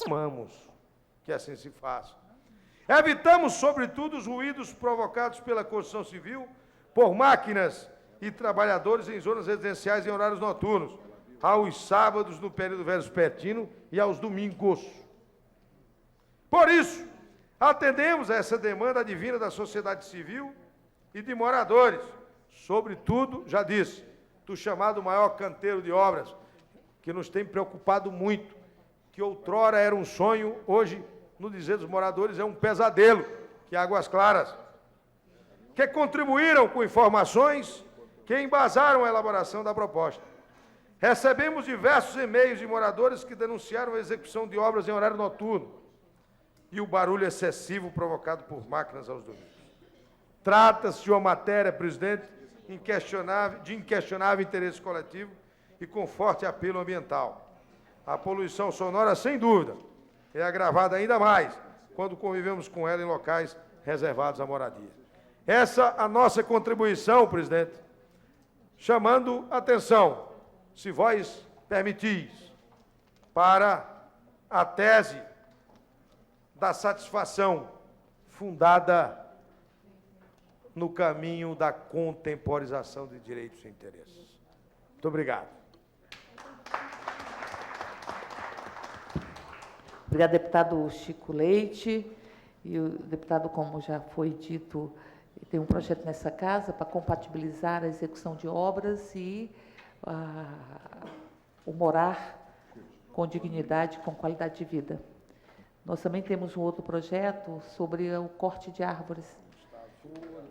Amamos que assim se faça. Evitamos, sobretudo, os ruídos provocados pela construção civil por máquinas e trabalhadores em zonas residenciais em horários noturnos, aos sábados no período vespertino e aos domingos. Por isso, atendemos a essa demanda advinda da sociedade civil e de moradores, sobretudo, já disse, do chamado maior canteiro de obras, que nos tem preocupado muito, que outrora era um sonho, hoje, no dizer dos moradores, é um pesadelo, que é Águas Claras, que contribuíram com informações que embasaram a elaboração da proposta. Recebemos diversos e-mails de moradores que denunciaram a execução de obras em horário noturno e o barulho excessivo provocado por máquinas aos domingos. Trata-se de uma matéria, presidente, de inquestionável interesse coletivo e com forte apelo ambiental. A poluição sonora, sem dúvida, é agravada ainda mais quando convivemos com ela em locais reservados à moradia. Essa a nossa contribuição, presidente, chamando atenção, se vós permitis, para a tese da satisfação fundada no caminho da contemporização de direitos e interesses. Muito obrigado. Obrigado, deputado Chico Leite. E o deputado, como já foi dito, tem um projeto nessa casa para compatibilizar a execução de obras e o morar com dignidade, com qualidade de vida. Nós também temos um outro projeto sobre o corte de árvores.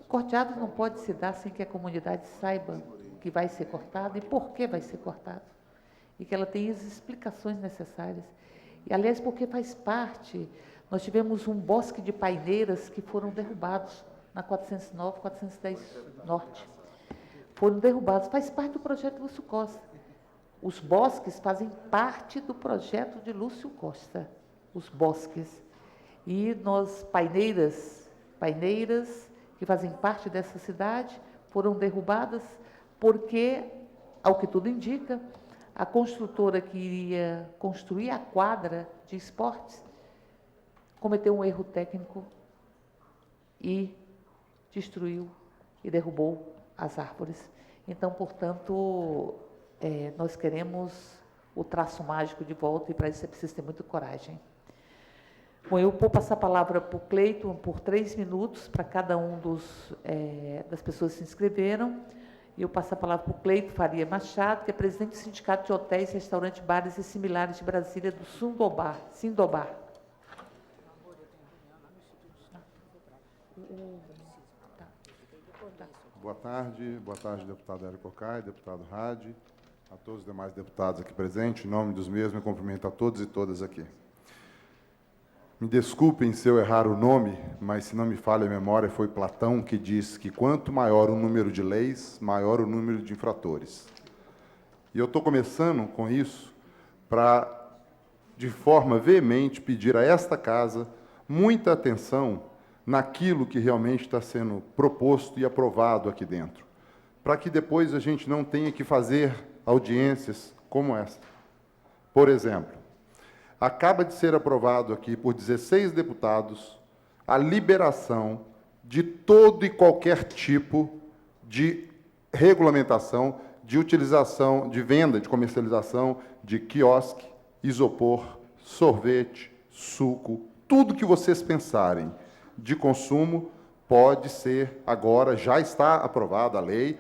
O corte de árvores não pode se dar sem que a comunidade saiba que vai ser cortado e por que vai ser cortado. E que ela tenha as explicações necessárias. E, aliás, porque faz parte, nós tivemos um bosque de paineiras que foram derrubados na 409, 410 Norte. Foram derrubados, faz parte do projeto Lúcio Costa. Os bosques fazem parte do projeto de Lúcio Costa, os bosques. E nós, paineiras que fazem parte dessa cidade, foram derrubadas porque, ao que tudo indica, a construtora que iria construir a quadra de esportes cometeu um erro técnico e destruiu e derrubou as árvores. Então, portanto, nós queremos o traço mágico de volta e para isso é preciso ter muita coragem. Bom, eu vou passar a palavra para o Cleiton por 3 minutos para cada um das pessoas que se inscreveram. Eu passo a palavra para o Cleiton Faria Machado, que é presidente do Sindicato de Hotéis, Restaurantes, Bares e Similares de Brasília, do Sindobar. Boa tarde, deputado Hélio Cocai, deputado Hadi, a todos os demais deputados aqui presentes. Em nome dos mesmos, eu cumprimento a todos e todas aqui. Me desculpem se eu errar o nome, mas, se não me falha a memória, foi Platão que diz que quanto maior o número de leis, maior o número de infratores. E eu estou começando com isso para, de forma veemente, pedir a esta casa muita atenção naquilo que realmente está sendo proposto e aprovado aqui dentro, para que depois a gente não tenha que fazer audiências como esta. Por exemplo, acaba de ser aprovado aqui por 16 deputados a liberação de todo e qualquer tipo de regulamentação, de utilização, de venda, de comercialização de quiosque, isopor, sorvete, suco, tudo que vocês pensarem de consumo pode ser agora, já está aprovada a lei,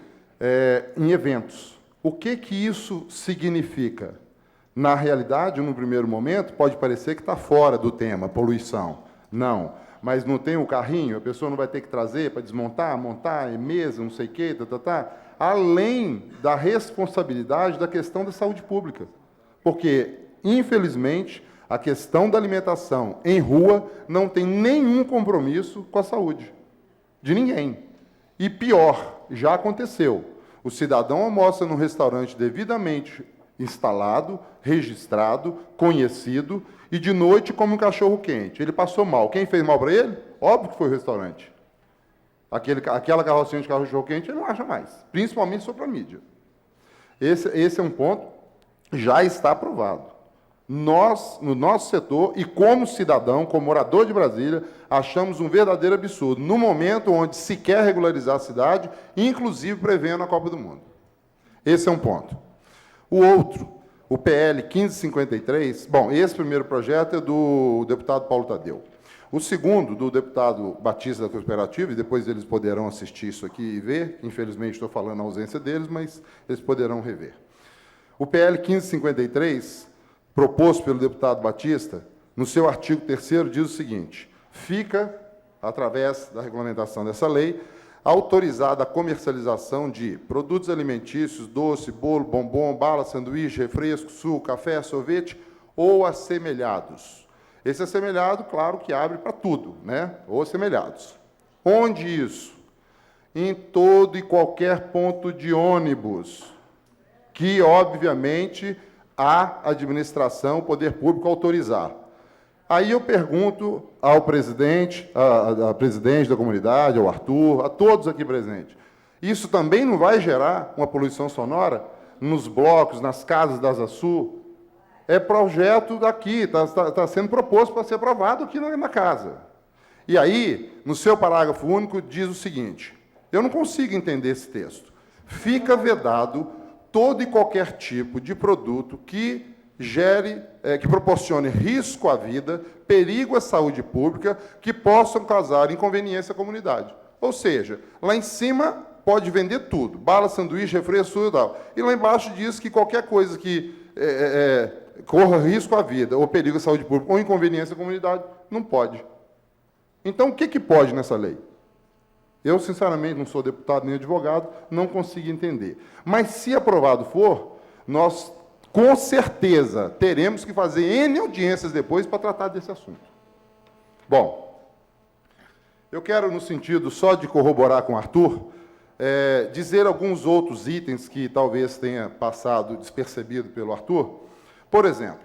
em eventos. O que isso significa? Na realidade, num primeiro momento, pode parecer que está fora do tema, poluição. Não, mas não tem o carrinho, a pessoa não vai ter que trazer para desmontar, montar, mesa, não sei o quê, além da responsabilidade da questão da saúde pública. Porque, infelizmente, a questão da alimentação em rua não tem nenhum compromisso com a saúde de ninguém. E pior, já aconteceu. O cidadão almoça num restaurante devidamente instalado, registrado, conhecido, e de noite come um cachorro-quente. Ele passou mal. Quem fez mal para ele? Óbvio que foi o restaurante. Aquela carrocinha de cachorro-quente ele não acha mais, principalmente sobre a mídia. Esse é um ponto, já está aprovado. Nós, no nosso setor, e como cidadão, como morador de Brasília, achamos um verdadeiro absurdo, no momento onde se quer regularizar a cidade, inclusive prevendo a Copa do Mundo. Esse é um ponto. O outro, o PL 1553, bom, esse primeiro projeto é do deputado Paulo Tadeu. O segundo, do deputado Batista da Cooperativa, e depois eles poderão assistir isso aqui e ver, infelizmente estou falando na ausência deles, mas eles poderão rever. O PL 1553, proposto pelo deputado Batista, no seu artigo 3º, diz o seguinte: fica, através da regulamentação dessa lei, autorizada a comercialização de produtos alimentícios, doce, bolo, bombom, bala, sanduíche, refresco, suco, café, sorvete ou assemelhados. Esse assemelhado, claro, que abre para tudo, né? Ou assemelhados. Onde isso? Em todo e qualquer ponto de ônibus, que, obviamente, a administração, o poder público autorizar. Aí eu pergunto ao presidente, a presidente da comunidade, ao Arthur, a todos aqui presentes, isso também não vai gerar uma poluição sonora nos blocos, nas casas da Asa Sul? É projeto daqui, está sendo proposto para ser aprovado aqui na casa. E aí, no seu parágrafo único, diz o seguinte: eu não consigo entender esse texto. Fica vedado todo e qualquer tipo de produto que que proporcione risco à vida, perigo à saúde pública, que possam causar inconveniência à comunidade. Ou seja, lá em cima pode vender tudo, bala, sanduíche, refresco e tal. E lá embaixo diz que qualquer coisa que corra risco à vida, ou perigo à saúde pública, ou inconveniência à comunidade, não pode. Então, o que pode nessa lei? Eu, sinceramente, não sou deputado nem advogado, não consigo entender. Mas, se aprovado for, nós, com certeza, teremos que fazer N audiências depois para tratar desse assunto. Bom, eu quero, no sentido só de corroborar com o Arthur, dizer alguns outros itens que talvez tenha passado despercebido pelo Arthur. Por exemplo,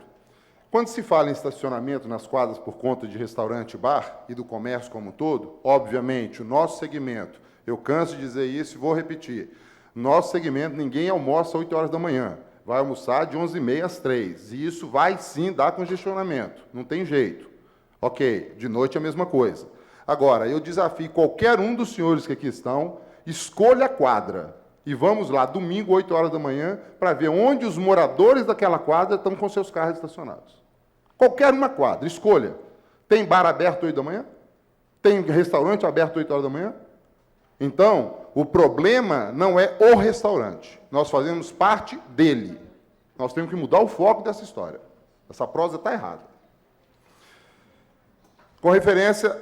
quando se fala em estacionamento nas quadras por conta de restaurante e bar e do comércio como um todo, obviamente, o nosso segmento, eu canso de dizer isso e vou repetir, nosso segmento, ninguém almoça às 8 horas da manhã, vai almoçar de 11h30 às 3h, e isso vai sim dar congestionamento, não tem jeito. Ok, de noite é a mesma coisa. Agora, eu desafio qualquer um dos senhores que aqui estão, escolha a quadra, e vamos lá, domingo, 8 horas da manhã, para ver onde os moradores daquela quadra estão com seus carros estacionados. Qualquer uma quadra, escolha. Tem bar aberto 8 da manhã? Tem restaurante aberto 8 horas da manhã? Então, o problema não é o restaurante. Nós fazemos parte dele. Nós temos que mudar o foco dessa história. Essa prosa está errada. Com referência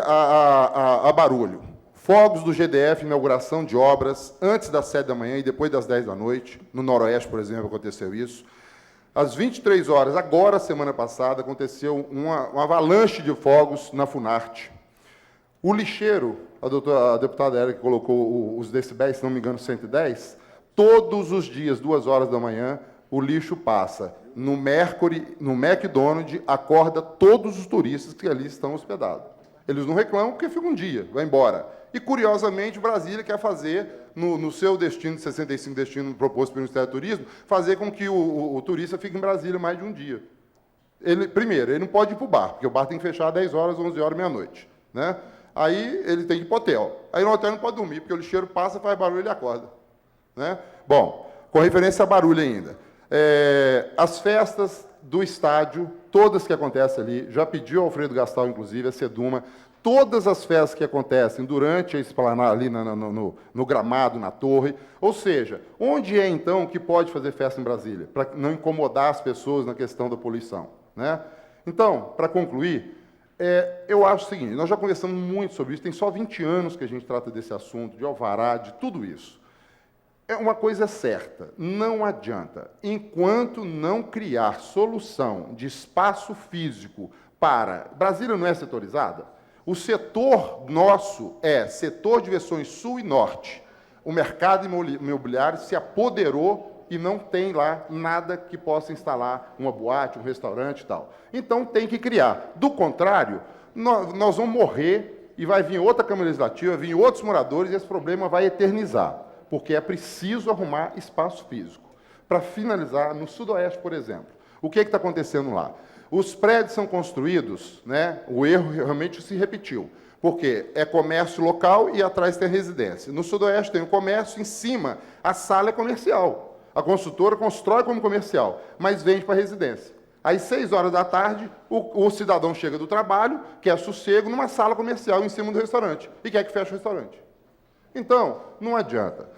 a barulho. Fogos do GDF, inauguração de obras, antes das 7 da manhã e depois das 10 da noite. No Noroeste, por exemplo, aconteceu isso. Às 23 horas, agora, semana passada, aconteceu uma avalanche de fogos na Funarte. O lixeiro, a deputada Érica colocou os decibéis, se não me engano, 110, todos os dias, 2 horas da manhã, o lixo passa no Mercury, no McDonald's, acorda todos os turistas que ali estão hospedados. Eles não reclamam porque fica um dia, vai embora. E, curiosamente, Brasília quer fazer, no seu destino, de 65 destino proposto pelo Ministério do Turismo, fazer com que o turista fique em Brasília mais de um dia. Primeiro, ele não pode ir para o bar, porque o bar tem que fechar às 10 horas, 11 horas, meia-noite. Né? Aí ele tem que ir para o hotel. Aí no hotel não pode dormir, porque o lixeiro passa, faz barulho e ele acorda. Né? Bom, com referência a barulho ainda. As festas do estádio, todas que acontecem ali, já pediu ao Alfredo Gastal, inclusive, a Seduma, todas as festas que acontecem durante a esplanada, ali no gramado, na torre, ou seja, onde é, então, que pode fazer festa em Brasília, para não incomodar as pessoas na questão da poluição? Né? Então, para concluir, eu acho o seguinte, nós já conversamos muito sobre isso, tem só 20 anos que a gente trata desse assunto, de alvará, de tudo isso. Uma coisa é certa, não adianta, enquanto não criar solução de espaço físico para... Brasília não é setorizada? O setor nosso é setor de versões sul e norte. O mercado imobiliário se apoderou e não tem lá nada que possa instalar uma boate, um restaurante e tal. Então, tem que criar. Do contrário, nós vamos morrer e vai vir outra Câmara Legislativa, vir outros moradores e esse problema vai eternizar, porque é preciso arrumar espaço físico. Para finalizar, no Sudoeste, por exemplo, o que está acontecendo lá? Os prédios são construídos, né? O erro realmente se repetiu, porque é comércio local e atrás tem residência. No Sudoeste tem o comércio, em cima a sala é comercial. A construtora constrói como comercial, mas vende para residência. Às 6 horas da tarde, o cidadão chega do trabalho, quer sossego, numa sala comercial em cima do restaurante, e quer que feche o restaurante. Então, não adianta.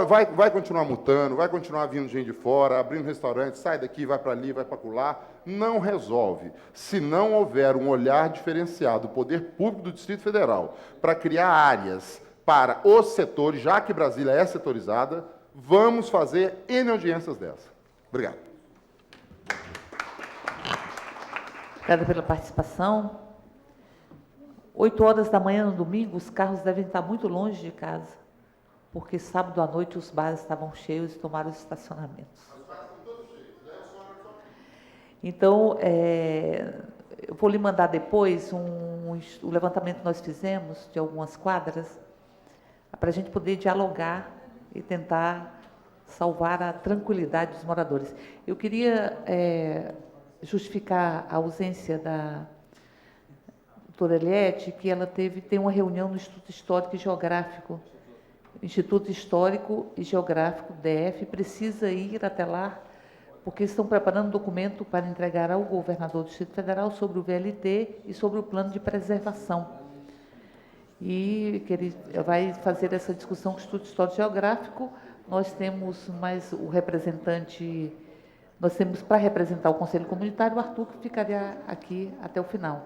Vai continuar multando, vai continuar vindo gente de fora, abrindo restaurante, sai daqui, vai para ali, vai para acolá. Não resolve. Se não houver um olhar diferenciado do poder público do Distrito Federal para criar áreas para os setores, já que Brasília é setorizada, vamos fazer N audiências dessa. Obrigado. Obrigada pela participação. 8 horas da manhã no domingo, os carros devem estar muito longe de casa, porque sábado à noite os bares estavam cheios e tomaram os estacionamentos. Então, eu vou lhe mandar depois o levantamento que nós fizemos de algumas quadras, para a gente poder dialogar e tentar salvar a tranquilidade dos moradores. Eu queria justificar a ausência da doutora Eliette, que ela tem uma reunião no Instituto Histórico e Geográfico. Instituto Histórico e Geográfico, DF, precisa ir até lá, porque estão preparando um documento para entregar ao governador do Distrito Federal sobre o VLT e sobre o plano de preservação. E que ele vai fazer essa discussão com o Instituto Histórico e Geográfico. Nós temos mais o representante, nós temos para representar o Conselho Comunitário o Arthur, que ficaria aqui até o final.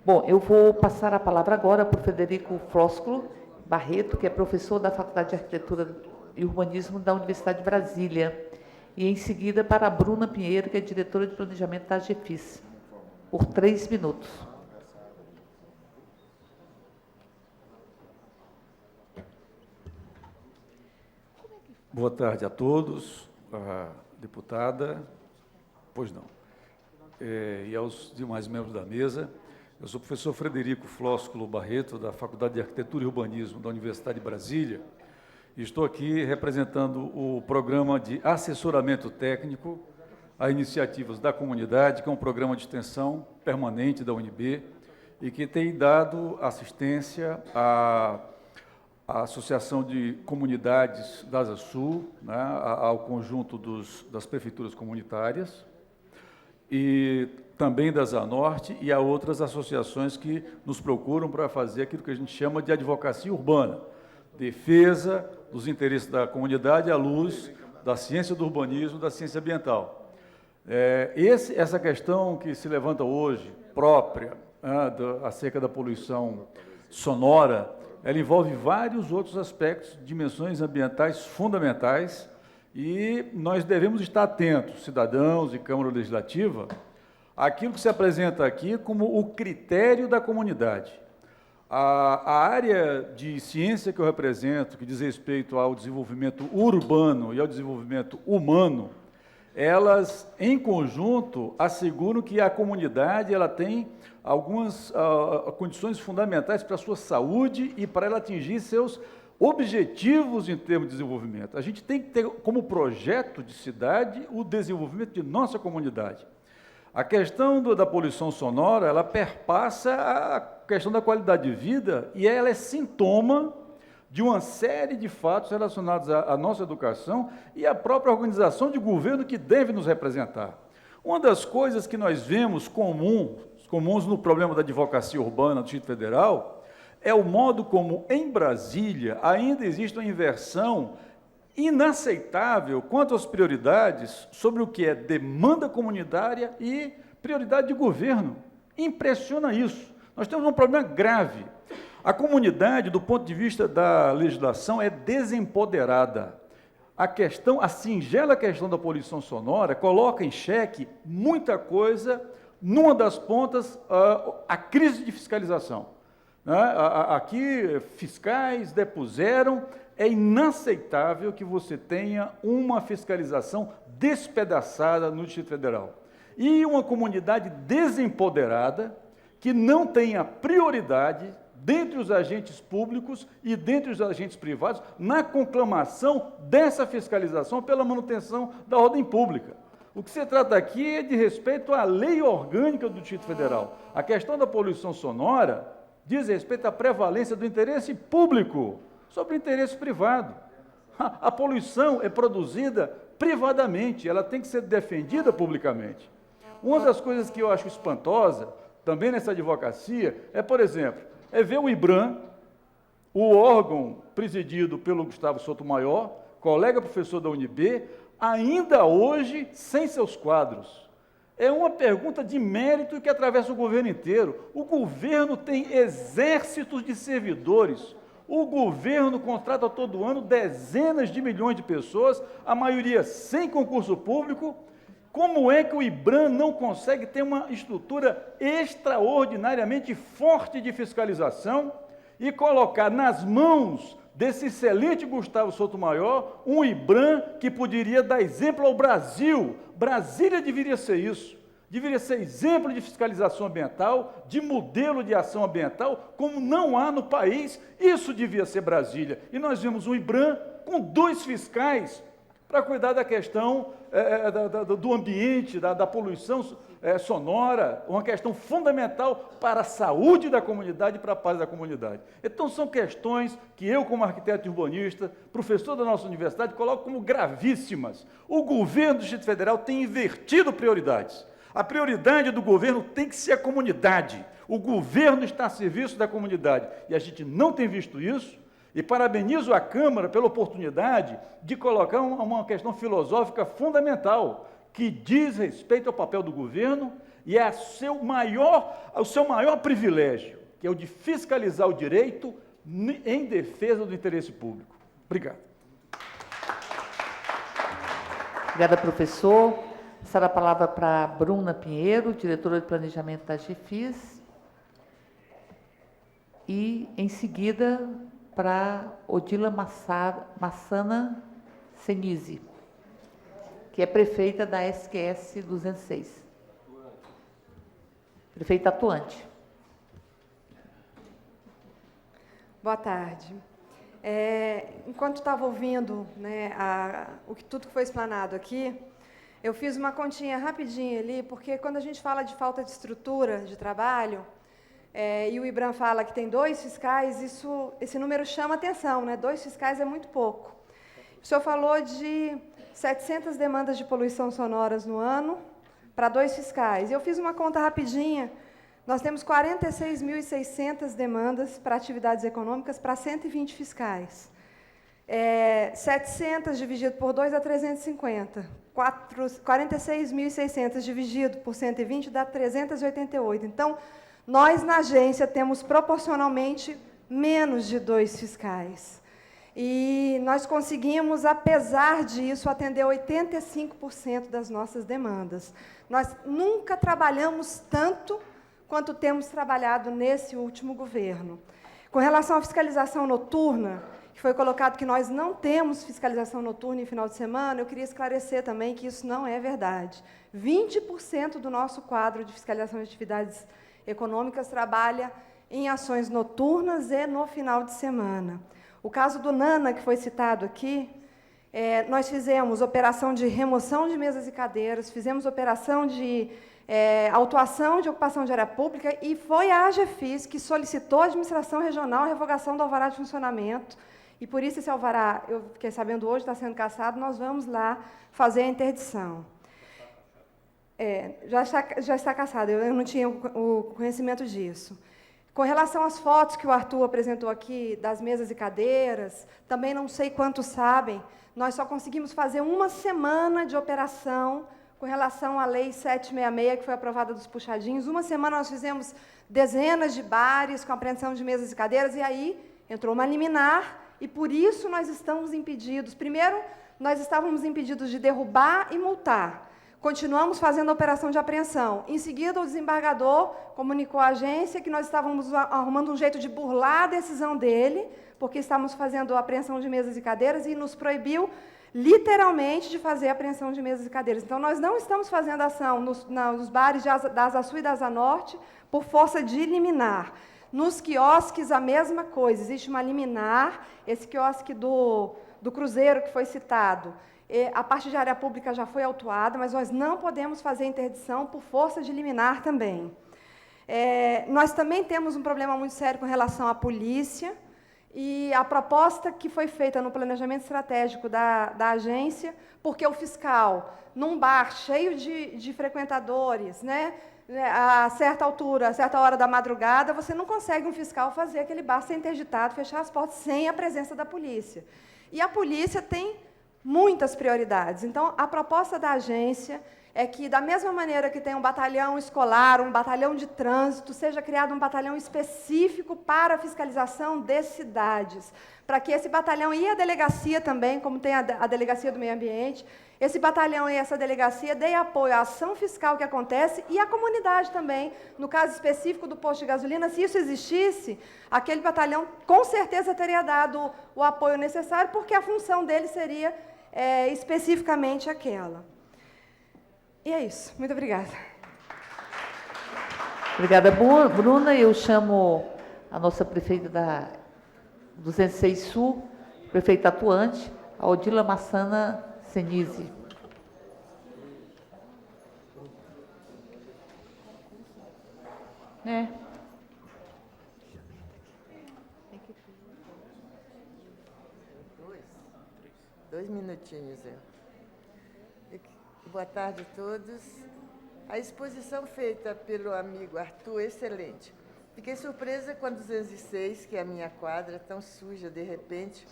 Bom, eu vou passar a palavra agora para o Frederico Flósculo Barreto, que é professor da Faculdade de Arquitetura e Urbanismo da Universidade de Brasília, e em seguida para a Bruna Pinheiro, que é diretora de planejamento da AGEFIS, por 3 minutos. Boa tarde a todos, a deputada, pois não, e aos demais membros da mesa. Eu sou o professor Frederico Flósculo Barreto, da Faculdade de Arquitetura e Urbanismo da Universidade de Brasília, e estou aqui representando o programa de assessoramento técnico a iniciativas da comunidade, que é um programa de extensão permanente da UNB e que tem dado assistência à Associação de Comunidades da Asa Sul, né, ao conjunto das prefeituras comunitárias, e também da Asa Norte e a outras associações que nos procuram para fazer aquilo que a gente chama de advocacia urbana, defesa dos interesses da comunidade à luz da ciência do urbanismo, da ciência ambiental. Essa questão que se levanta hoje, própria, acerca da poluição sonora, ela envolve vários outros aspectos, dimensões ambientais fundamentais, e nós devemos estar atentos, cidadãos e Câmara Legislativa, àquilo que se apresenta aqui como o critério da comunidade. A área de ciência que eu represento, que diz respeito ao desenvolvimento urbano e ao desenvolvimento humano, elas, em conjunto, asseguram que a comunidade ela tem algumas condições fundamentais para a sua saúde e para ela atingir seus objetivos em termos de desenvolvimento. A gente tem que ter como projeto de cidade o desenvolvimento de nossa comunidade. A questão da poluição sonora, ela perpassa a questão da qualidade de vida e ela é sintoma de uma série de fatos relacionados à nossa educação e à própria organização de governo que deve nos representar. Uma das coisas que nós vemos comuns no problema da advocacia urbana do Distrito Federal é o modo como, em Brasília, ainda existe uma inversão inaceitável quanto às prioridades sobre o que é demanda comunitária e prioridade de governo. Impressiona isso. Nós temos um problema grave. A comunidade, do ponto de vista da legislação, é desempoderada. A singela questão da poluição sonora coloca em xeque muita coisa, numa das pontas, a crise de fiscalização. Aqui, fiscais depuseram, é inaceitável que você tenha uma fiscalização despedaçada no Distrito Federal. E uma comunidade desempoderada, que não tenha prioridade dentre os agentes públicos e dentre os agentes privados na conclamação dessa fiscalização pela manutenção da ordem pública. O que se trata aqui é de respeito à lei orgânica do Distrito Federal. A questão da poluição sonora diz respeito à prevalência do interesse público sobre o interesse privado. A poluição é produzida privadamente, ela tem que ser defendida publicamente. Uma das coisas que eu acho espantosa, também nessa advocacia, é, por exemplo, ver o IBRAM, o órgão presidido pelo Gustavo Sotomayor, colega professor da UNB, ainda hoje sem seus quadros. É uma pergunta de mérito que atravessa o governo inteiro. O governo tem exércitos de servidores. O governo contrata todo ano dezenas de milhões de pessoas, a maioria sem concurso público. Como é que o IBRAM não consegue ter uma estrutura extraordinariamente forte de fiscalização e colocar nas mãos desse excelente Gustavo Sotomayor um IBRAM que poderia dar exemplo ao Brasil? Brasília deveria ser isso. Deveria ser exemplo de fiscalização ambiental, de modelo de ação ambiental, como não há no país. Isso devia ser Brasília. E nós vimos um IBRAM com 2 fiscais para cuidar da questão do ambiente, da poluição sonora, uma questão fundamental para a saúde da comunidade e para a paz da comunidade. Então, são questões que eu, como arquiteto urbanista, professor da nossa universidade, coloco como gravíssimas. O governo do Distrito Federal tem invertido prioridades. A prioridade do governo tem que ser a comunidade. O governo está a serviço da comunidade. E a gente não tem visto isso. E parabenizo a Câmara pela oportunidade de colocar uma questão filosófica fundamental, que diz respeito ao papel do governo e ao seu maior privilégio, que é o de fiscalizar o direito em defesa do interesse público. Obrigado. Obrigada, professor. Passar a palavra para Bruna Pinheiro, diretora de planejamento da GFIS. E, em seguida, para Odila Massana Senise, que é prefeita da SQS 206. Prefeita atuante. Boa tarde. Enquanto estava ouvindo, né, tudo que foi explanado aqui, eu fiz uma continha rapidinha ali, porque quando a gente fala de falta de estrutura de trabalho, e o IBRAM fala que tem 2 fiscais, esse número chama atenção, né? 2 fiscais é muito pouco. O senhor falou de 700 demandas de poluição sonoras no ano para 2 fiscais. Eu fiz uma conta rapidinha, nós temos 46.600 demandas para atividades econômicas para 120 fiscais. 700 dividido por 2 dá 350. 46.600 dividido por 120 dá 388. Então, nós, na agência, temos proporcionalmente menos de 2 fiscais. E nós conseguimos, apesar disso, atender 85% das nossas demandas. Nós nunca trabalhamos tanto quanto temos trabalhado nesse último governo. Com relação à fiscalização noturna, que foi colocado que nós não temos fiscalização noturna em final de semana, eu queria esclarecer também que isso não é verdade. 20% do nosso quadro de fiscalização de atividades econômicas trabalha em ações noturnas e no final de semana. O caso do Nana, que foi citado aqui, nós fizemos operação de remoção de mesas e cadeiras, fizemos operação de autuação de ocupação de área pública, e foi a AGFIS que solicitou à administração regional a revogação do alvará de funcionamento, e por isso esse alvará, eu fiquei sabendo hoje, está sendo cassado, nós vamos lá fazer a interdição. Já está cassado, eu não tinha o conhecimento disso. Com relação às fotos que o Arthur apresentou aqui, das mesas e cadeiras, também não sei quantos sabem, nós só conseguimos fazer 1 semana de operação com relação à Lei 766, que foi aprovada dos puxadinhos. 1 semana nós fizemos dezenas de bares com apreensão de mesas e cadeiras, e aí entrou uma liminar, e por isso nós estamos impedidos. Primeiro, nós estávamos impedidos de derrubar e multar. Continuamos fazendo a operação de apreensão. Em seguida, o desembargador comunicou à agência que nós estávamos arrumando um jeito de burlar a decisão dele, porque estávamos fazendo a apreensão de mesas e cadeiras, e nos proibiu, literalmente, de fazer a apreensão de mesas e cadeiras. Então, nós não estamos fazendo ação nos bares da Asa Sul e da Asa Norte por força de liminar. Nos quiosques, a mesma coisa. Existe uma liminar, esse quiosque do Cruzeiro, que foi citado, a parte de área pública já foi autuada, mas nós não podemos fazer interdição por força de liminar também. Nós também temos um problema muito sério com relação à polícia, e a proposta que foi feita no planejamento estratégico da agência, porque o fiscal, num bar cheio de frequentadores, né, a certa altura, a certa hora da madrugada, você não consegue um fiscal fazer aquele bar ser interditado, fechar as portas sem a presença da polícia. E a polícia tem muitas prioridades. Então, a proposta da agência é que, da mesma maneira que tem um batalhão escolar, um batalhão de trânsito, seja criado um batalhão específico para a fiscalização de cidades, para que esse batalhão e a delegacia também, como tem a Delegacia do Meio Ambiente, esse batalhão e essa delegacia deem apoio à ação fiscal que acontece e à comunidade também. No caso específico do posto de gasolina, se isso existisse, aquele batalhão com certeza teria dado o apoio necessário, porque a função dele seria especificamente aquela. E é isso. Muito obrigada. Obrigada, Bruna. Eu chamo a nossa prefeita da 206 Sul, prefeita atuante, a Odila Massana Senise. Dois minutinhos. Boa tarde a todos. A exposição feita pelo amigo Arthur, excelente. Fiquei surpresa com a 206, que é a minha quadra, tão suja de repente,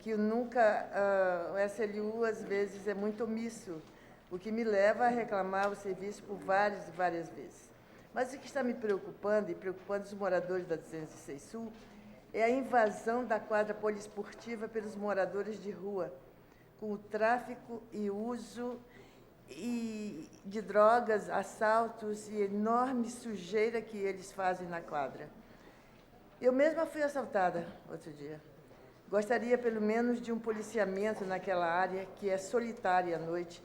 que o SLU, às vezes, é muito omisso, o que me leva a reclamar o serviço por várias e várias vezes. Mas o que está me preocupando, e preocupando os moradores da 206 Sul, é a invasão da quadra poliesportiva pelos moradores de rua, com o tráfico e uso de drogas, assaltos e enorme sujeira que eles fazem na quadra. Eu mesma fui assaltada outro dia. Gostaria, pelo menos, de um policiamento naquela área, que é solitária à noite,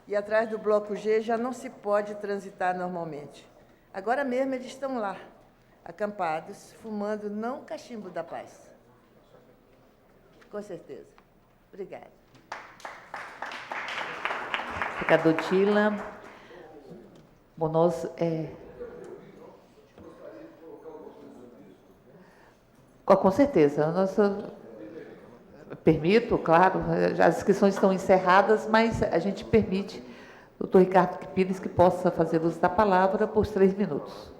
e atrás do Bloco G já não se pode transitar normalmente. Agora mesmo eles estão lá, acampados, fumando não o cachimbo da paz. Com certeza. Obrigada. Obrigada, Odila. Bom, com certeza. Permito, claro, as inscrições estão encerradas, mas a gente permite o doutor Ricardo Pires que possa fazer uso da palavra por 3 minutos.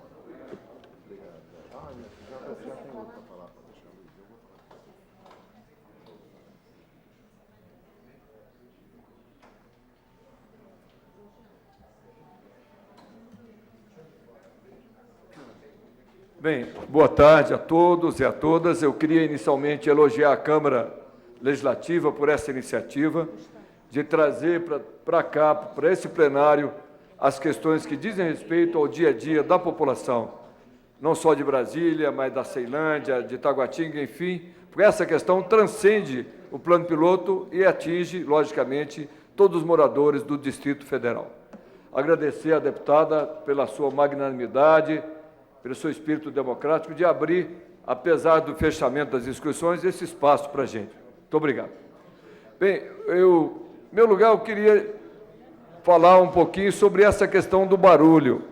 Bem, boa tarde a todos e a todas. Eu queria inicialmente elogiar a Câmara Legislativa por essa iniciativa de trazer para cá, para esse plenário, as questões que dizem respeito ao dia a dia da população, não só de Brasília, mas da Ceilândia, de Taguatinga, enfim, porque essa questão transcende o plano piloto e atinge, logicamente, todos os moradores do Distrito Federal. Agradecer à deputada pela sua magnanimidade, pelo seu espírito democrático, de abrir, apesar do fechamento das inscrições, esse espaço para a gente. Muito obrigado. Bem, meu lugar, eu queria falar um pouquinho sobre essa questão do barulho.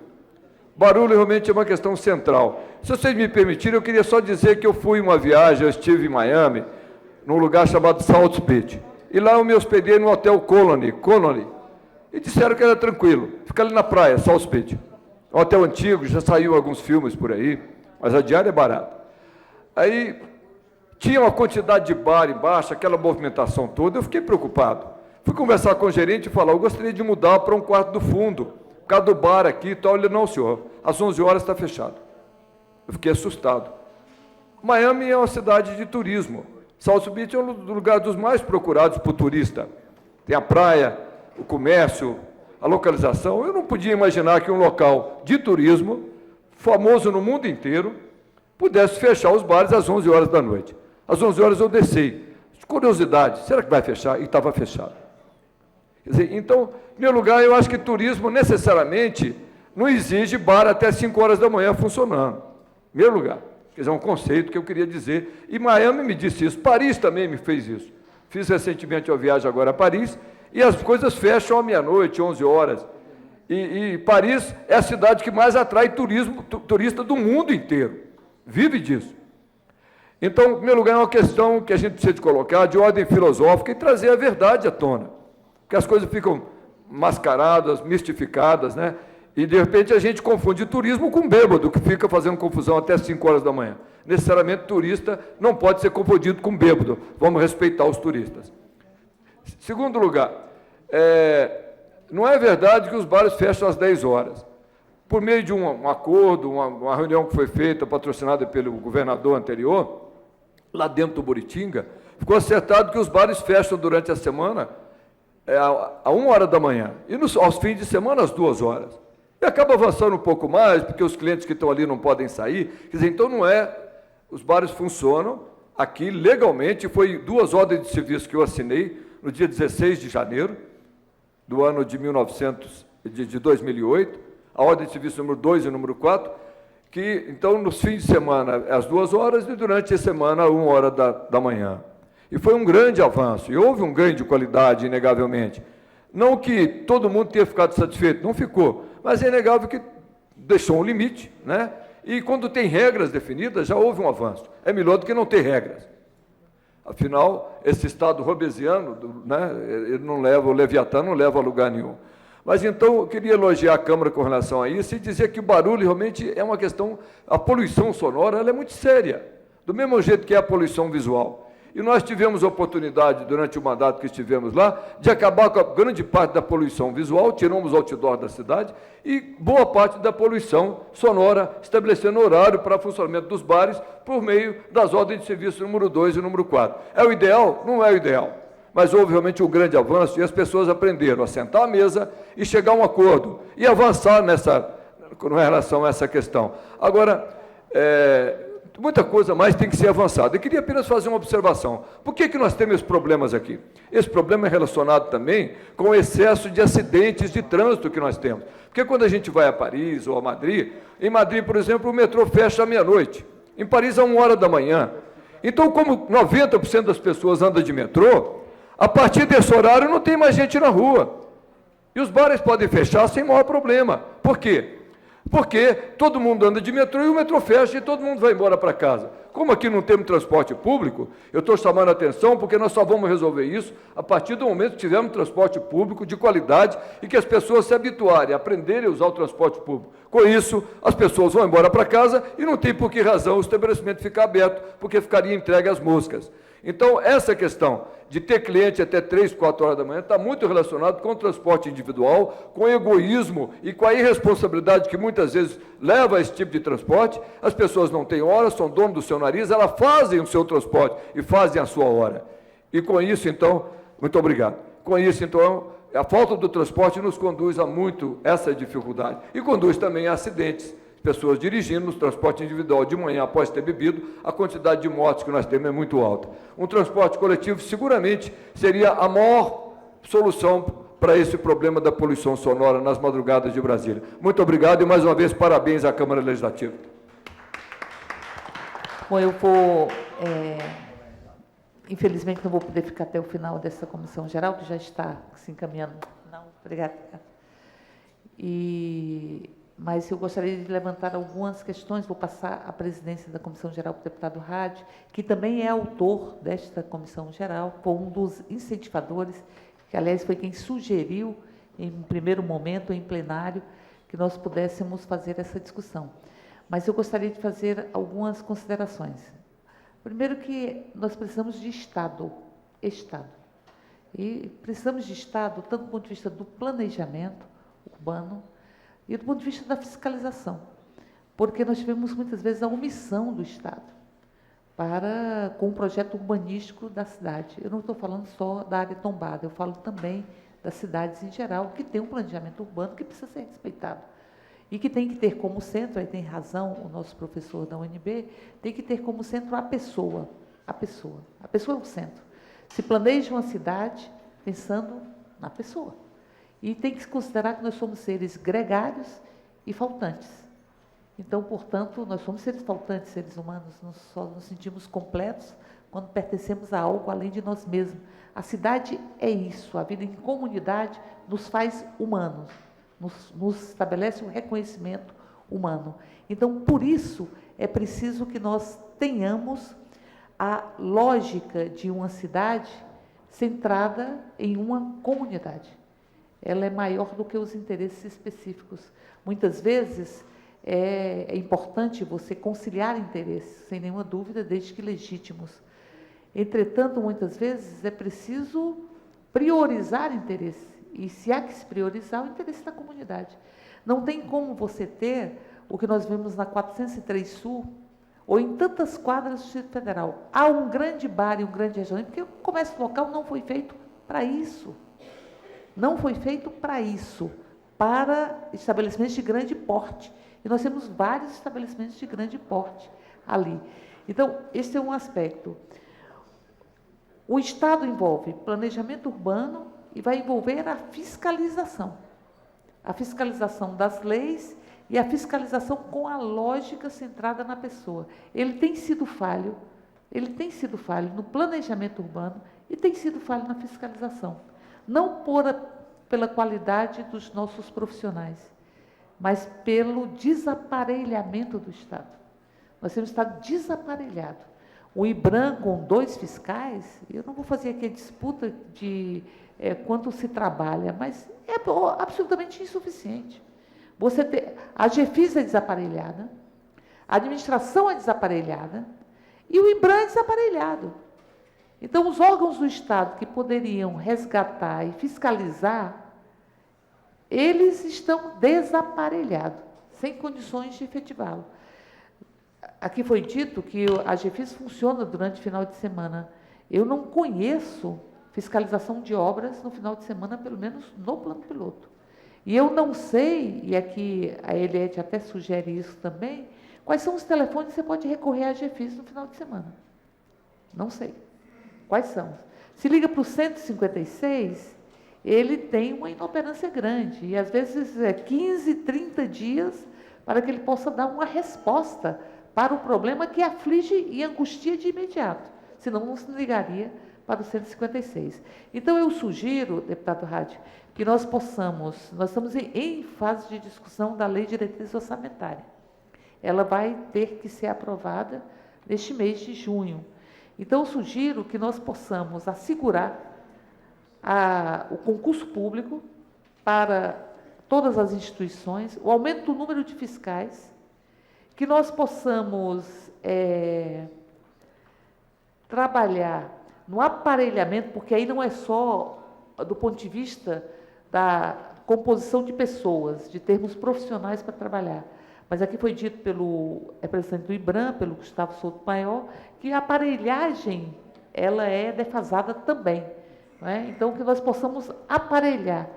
Barulho realmente é uma questão central. Se vocês me permitirem, eu queria só dizer que eu fui em uma viagem, eu estive em Miami, num lugar chamado South Beach, e lá eu me hospedei no Hotel Colony, e disseram que era tranquilo, fica ali na praia, South Beach. Um hotel antigo, já saiu alguns filmes por aí, mas a diária é barata. Aí, tinha uma quantidade de bar embaixo, aquela movimentação toda, eu fiquei preocupado. Fui conversar com o gerente e falar, eu gostaria de mudar para um quarto do fundo, por causa do bar aqui e tal. Ele, não, senhor, às 11 horas está fechado. Eu fiquei assustado. Miami é uma cidade de turismo. South Beach é um lugar dos mais procurados por turista. Tem a praia, o comércio, a localização. Eu não podia imaginar que um local de turismo, famoso no mundo inteiro, pudesse fechar os bares às 11 horas da noite. Às 11 horas eu desci. Curiosidade, será que vai fechar? E estava fechado. Quer dizer, então, em meu lugar, eu acho que turismo necessariamente não exige bar até 5 horas da manhã funcionando. Em primeiro lugar. Quer dizer, é um conceito que eu queria dizer. E Miami me disse isso, Paris também me fez isso. Fiz recentemente uma viagem agora a Paris, e as coisas fecham à meia-noite, 11 horas. E Paris é a cidade que mais atrai turista do mundo inteiro. Vive disso. Então, em primeiro lugar, é uma questão que a gente precisa de colocar de ordem filosófica e trazer a verdade à tona. Porque as coisas ficam mascaradas, mistificadas, né? E, de repente, a gente confunde turismo com bêbado, que fica fazendo confusão até 5 horas da manhã. Necessariamente, turista não pode ser confundido com bêbado. Vamos respeitar os turistas. Segundo lugar, não é verdade que os bares fecham às 10 horas. Por meio de um acordo, uma reunião que foi feita, patrocinada pelo governador anterior, lá dentro do Buritinga, ficou acertado que os bares fecham durante a semana a 1 hora da manhã, e aos fins de semana, às 2 horas. E acaba avançando um pouco mais, porque os clientes que estão ali não podem sair. Quer dizer, então não é... Os bares funcionam aqui legalmente, foi 2 ordens de serviço que eu assinei no dia 16 de janeiro do ano de 2008, a ordem de serviço número 2 e número 4, que, então, nos fins de semana, às 2 horas, e durante a semana, às 1 hora da manhã. E foi um grande avanço, e houve um ganho de qualidade, inegavelmente. Não que todo mundo tenha ficado satisfeito, não ficou, mas é inegável que deixou um limite, né? E quando tem regras definidas, já houve um avanço. É melhor do que não ter regras. Afinal, esse Estado robesiano, né, ele não leva, o Leviatã não leva a lugar nenhum. Mas, então, eu queria elogiar a Câmara com relação a isso e dizer que o barulho realmente é uma questão, a poluição sonora ela é muito séria, do mesmo jeito que é a poluição visual. E nós tivemos a oportunidade, durante o mandato que estivemos lá, de acabar com a grande parte da poluição visual, tiramos o outdoor da cidade, e boa parte da poluição sonora, estabelecendo horário para funcionamento dos bares por meio das ordens de serviço número 2 e número 4. É o ideal? Não é o ideal. Mas houve realmente um grande avanço e as pessoas aprenderam a sentar à mesa e chegar a um acordo e avançar com relação a essa questão. Agora, muita coisa mais tem que ser avançada. Eu queria apenas fazer uma observação. Por que nós temos esses problemas aqui? Esse problema é relacionado também com o excesso de acidentes de trânsito que nós temos. Porque quando a gente vai a Paris ou a Madrid, em Madrid, por exemplo, o metrô fecha à meia-noite. Em Paris, à 1 hora da manhã. Então, como 90% das pessoas andam de metrô, a partir desse horário não tem mais gente na rua. E os bares podem fechar sem maior problema. Por quê? Porque todo mundo anda de metrô e o metrô fecha e todo mundo vai embora para casa. Como aqui não temos transporte público, eu estou chamando a atenção porque nós só vamos resolver isso a partir do momento que tivermos transporte público de qualidade e que as pessoas se habituarem, aprenderem a usar o transporte público. Com isso, as pessoas vão embora para casa e não tem por que razão o estabelecimento ficar aberto, porque ficaria entregue às moscas. Então, essa questão de ter cliente até 3, 4 horas da manhã está muito relacionado com o transporte individual, com o egoísmo e com a irresponsabilidade que muitas vezes leva a esse tipo de transporte. As pessoas não têm hora, são donos do seu nariz, elas fazem o seu transporte e fazem a sua hora. E com isso, então, muito obrigado. Com isso, então, a falta do transporte nos conduz a muito essa dificuldade e conduz também a acidentes. Pessoas dirigindo no transporte individual de manhã após ter bebido, a quantidade de mortes que nós temos é muito alta. Um transporte coletivo seguramente seria a maior solução para esse problema da poluição sonora nas madrugadas de Brasília. Muito obrigado e mais uma vez parabéns à Câmara Legislativa. Bom, eu vou, infelizmente não vou poder ficar até o final dessa comissão geral, que já está se encaminhando. Não, obrigada. Mas eu gostaria de levantar algumas questões, vou passar a presidência da Comissão Geral para o deputado Hadi, que também é autor desta Comissão Geral, foi um dos incentivadores, que, aliás, foi quem sugeriu, em um primeiro momento, em plenário, que nós pudéssemos fazer essa discussão. Mas eu gostaria de fazer algumas considerações. Primeiro que nós precisamos de Estado. E precisamos de Estado, tanto do ponto de vista do planejamento urbano, e do ponto de vista da fiscalização, porque nós tivemos muitas vezes a omissão do Estado com o projeto urbanístico da cidade. Eu não estou falando só da área tombada, eu falo também das cidades em geral, que tem um planejamento urbano que precisa ser respeitado. E que tem que ter como centro, aí tem razão o nosso professor da UNB, tem que ter como centro a pessoa. A pessoa é o centro. Se planeja uma cidade pensando na pessoa. E tem que se considerar que nós somos seres gregários e faltantes. Então, portanto, nós somos seres faltantes, seres humanos, nós só nos sentimos completos quando pertencemos a algo além de nós mesmos. A cidade é isso, a vida em comunidade nos faz humanos, nos estabelece um reconhecimento humano. Então, por isso, é preciso que nós tenhamos a lógica de uma cidade centrada em uma comunidade. Ela é maior do que os interesses específicos. Muitas vezes, é importante você conciliar interesses, sem nenhuma dúvida, desde que legítimos. Entretanto, muitas vezes é preciso priorizar interesses. E se há que se priorizar, o interesse da comunidade. Não tem como você ter o que nós vimos na 403 Sul, ou em tantas quadras do Distrito Federal. Há um grande bar e um grande restaurante, porque o comércio local não foi feito para isso. Não foi feito para isso, para estabelecimentos de grande porte. E nós temos vários estabelecimentos de grande porte ali. Então, esse é um aspecto. O Estado envolve planejamento urbano e vai envolver a fiscalização. A fiscalização das leis e a fiscalização com a lógica centrada na pessoa. Ele tem sido falho no planejamento urbano e tem sido falho na fiscalização. Não pela qualidade dos nossos profissionais, mas pelo desaparelhamento do Estado. Nós temos Estado desaparelhado. O IBRAM, com 2 fiscais, eu não vou fazer aqui a disputa de quanto se trabalha, mas é absolutamente insuficiente. A GEFIS é desaparelhada, a administração é desaparelhada e o IBRAM é desaparelhado. Então, os órgãos do Estado que poderiam resgatar e fiscalizar, eles estão desaparelhados, sem condições de efetivá-lo. Aqui foi dito que a GEFIS funciona durante o final de semana. Eu não conheço fiscalização de obras no final de semana, pelo menos no plano piloto. E eu não sei, e aqui a Eliette até sugere isso também, quais são os telefones que você pode recorrer à GEFIS no final de semana. Não sei. Quais são? Se liga para o 156, ele tem uma inoperância grande, e às vezes é 15, 30 dias para que ele possa dar uma resposta para o problema que aflige e angustia de imediato, senão não se ligaria para o 156. Então, eu sugiro, deputado Hadi, que nós estamos em fase de discussão da Lei de Diretriz Orçamentária. Ela vai ter que ser aprovada neste mês de junho. Então, eu sugiro que nós possamos assegurar o concurso público para todas as instituições, o aumento do número de fiscais, que nós possamos trabalhar no aparelhamento, porque aí não é só do ponto de vista da composição de pessoas, de termos profissionais para trabalhar. Mas aqui foi dito pelo representante do IBRAM, pelo Gustavo Souto Maior, que a aparelhagem ela é defasada também. Não é? Então, que nós possamos aparelhar.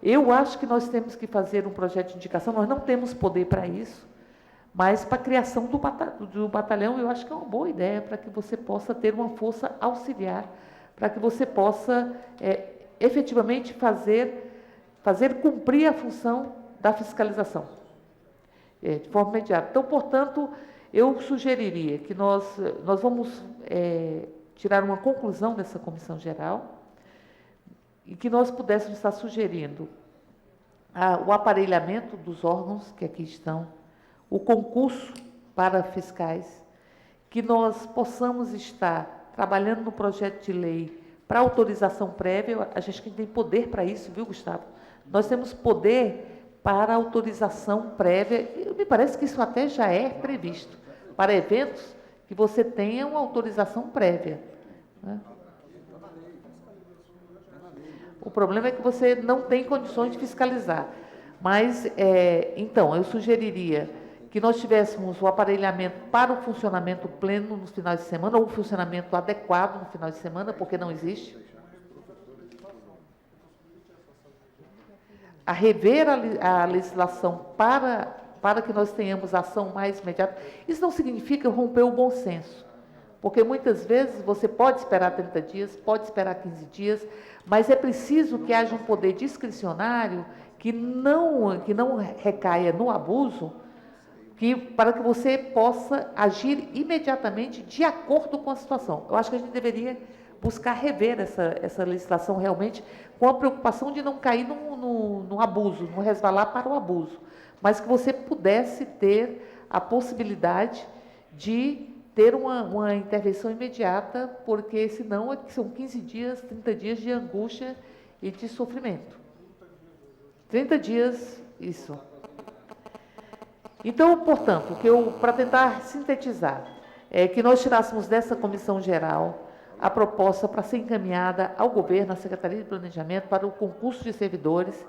Eu acho que nós temos que fazer um projeto de indicação, nós não temos poder para isso, mas para a criação do batalhão, eu acho que é uma boa ideia, para que você possa ter uma força auxiliar, para que você possa efetivamente fazer cumprir a função da fiscalização, de forma imediata. Então, portanto, eu sugeriria que nós vamos tirar uma conclusão dessa comissão geral e que nós pudéssemos estar sugerindo o aparelhamento dos órgãos que aqui estão, o concurso para fiscais, que nós possamos estar trabalhando no projeto de lei para autorização prévia. A gente tem poder para isso, viu, Gustavo? Nós temos poder para autorização prévia, me parece que isso até já é previsto, para eventos que você tenha uma autorização prévia. Né? O problema é que você não tem condições de fiscalizar. Mas, então, eu sugeriria que nós tivéssemos o aparelhamento para o funcionamento pleno nos finais de semana, ou um funcionamento adequado no final de semana, porque não existe. A rever a legislação para que nós tenhamos ação mais imediata. Isso não significa romper o bom senso, porque muitas vezes você pode esperar 30 dias, pode esperar 15 dias, mas é preciso que haja um poder discricionário que não recaia no abuso, para que você possa agir imediatamente de acordo com a situação. Eu acho que a gente deveria buscar rever essa legislação realmente, com a preocupação de não cair no abuso, não resvalar para o abuso, mas que você pudesse ter a possibilidade de ter uma intervenção imediata, porque senão são 15 dias, 30 dias de angústia e de sofrimento. 30 dias, isso. Então, portanto, para tentar sintetizar, é que nós tirássemos dessa comissão geral a proposta para ser encaminhada ao governo, à Secretaria de Planejamento, para o concurso de servidores,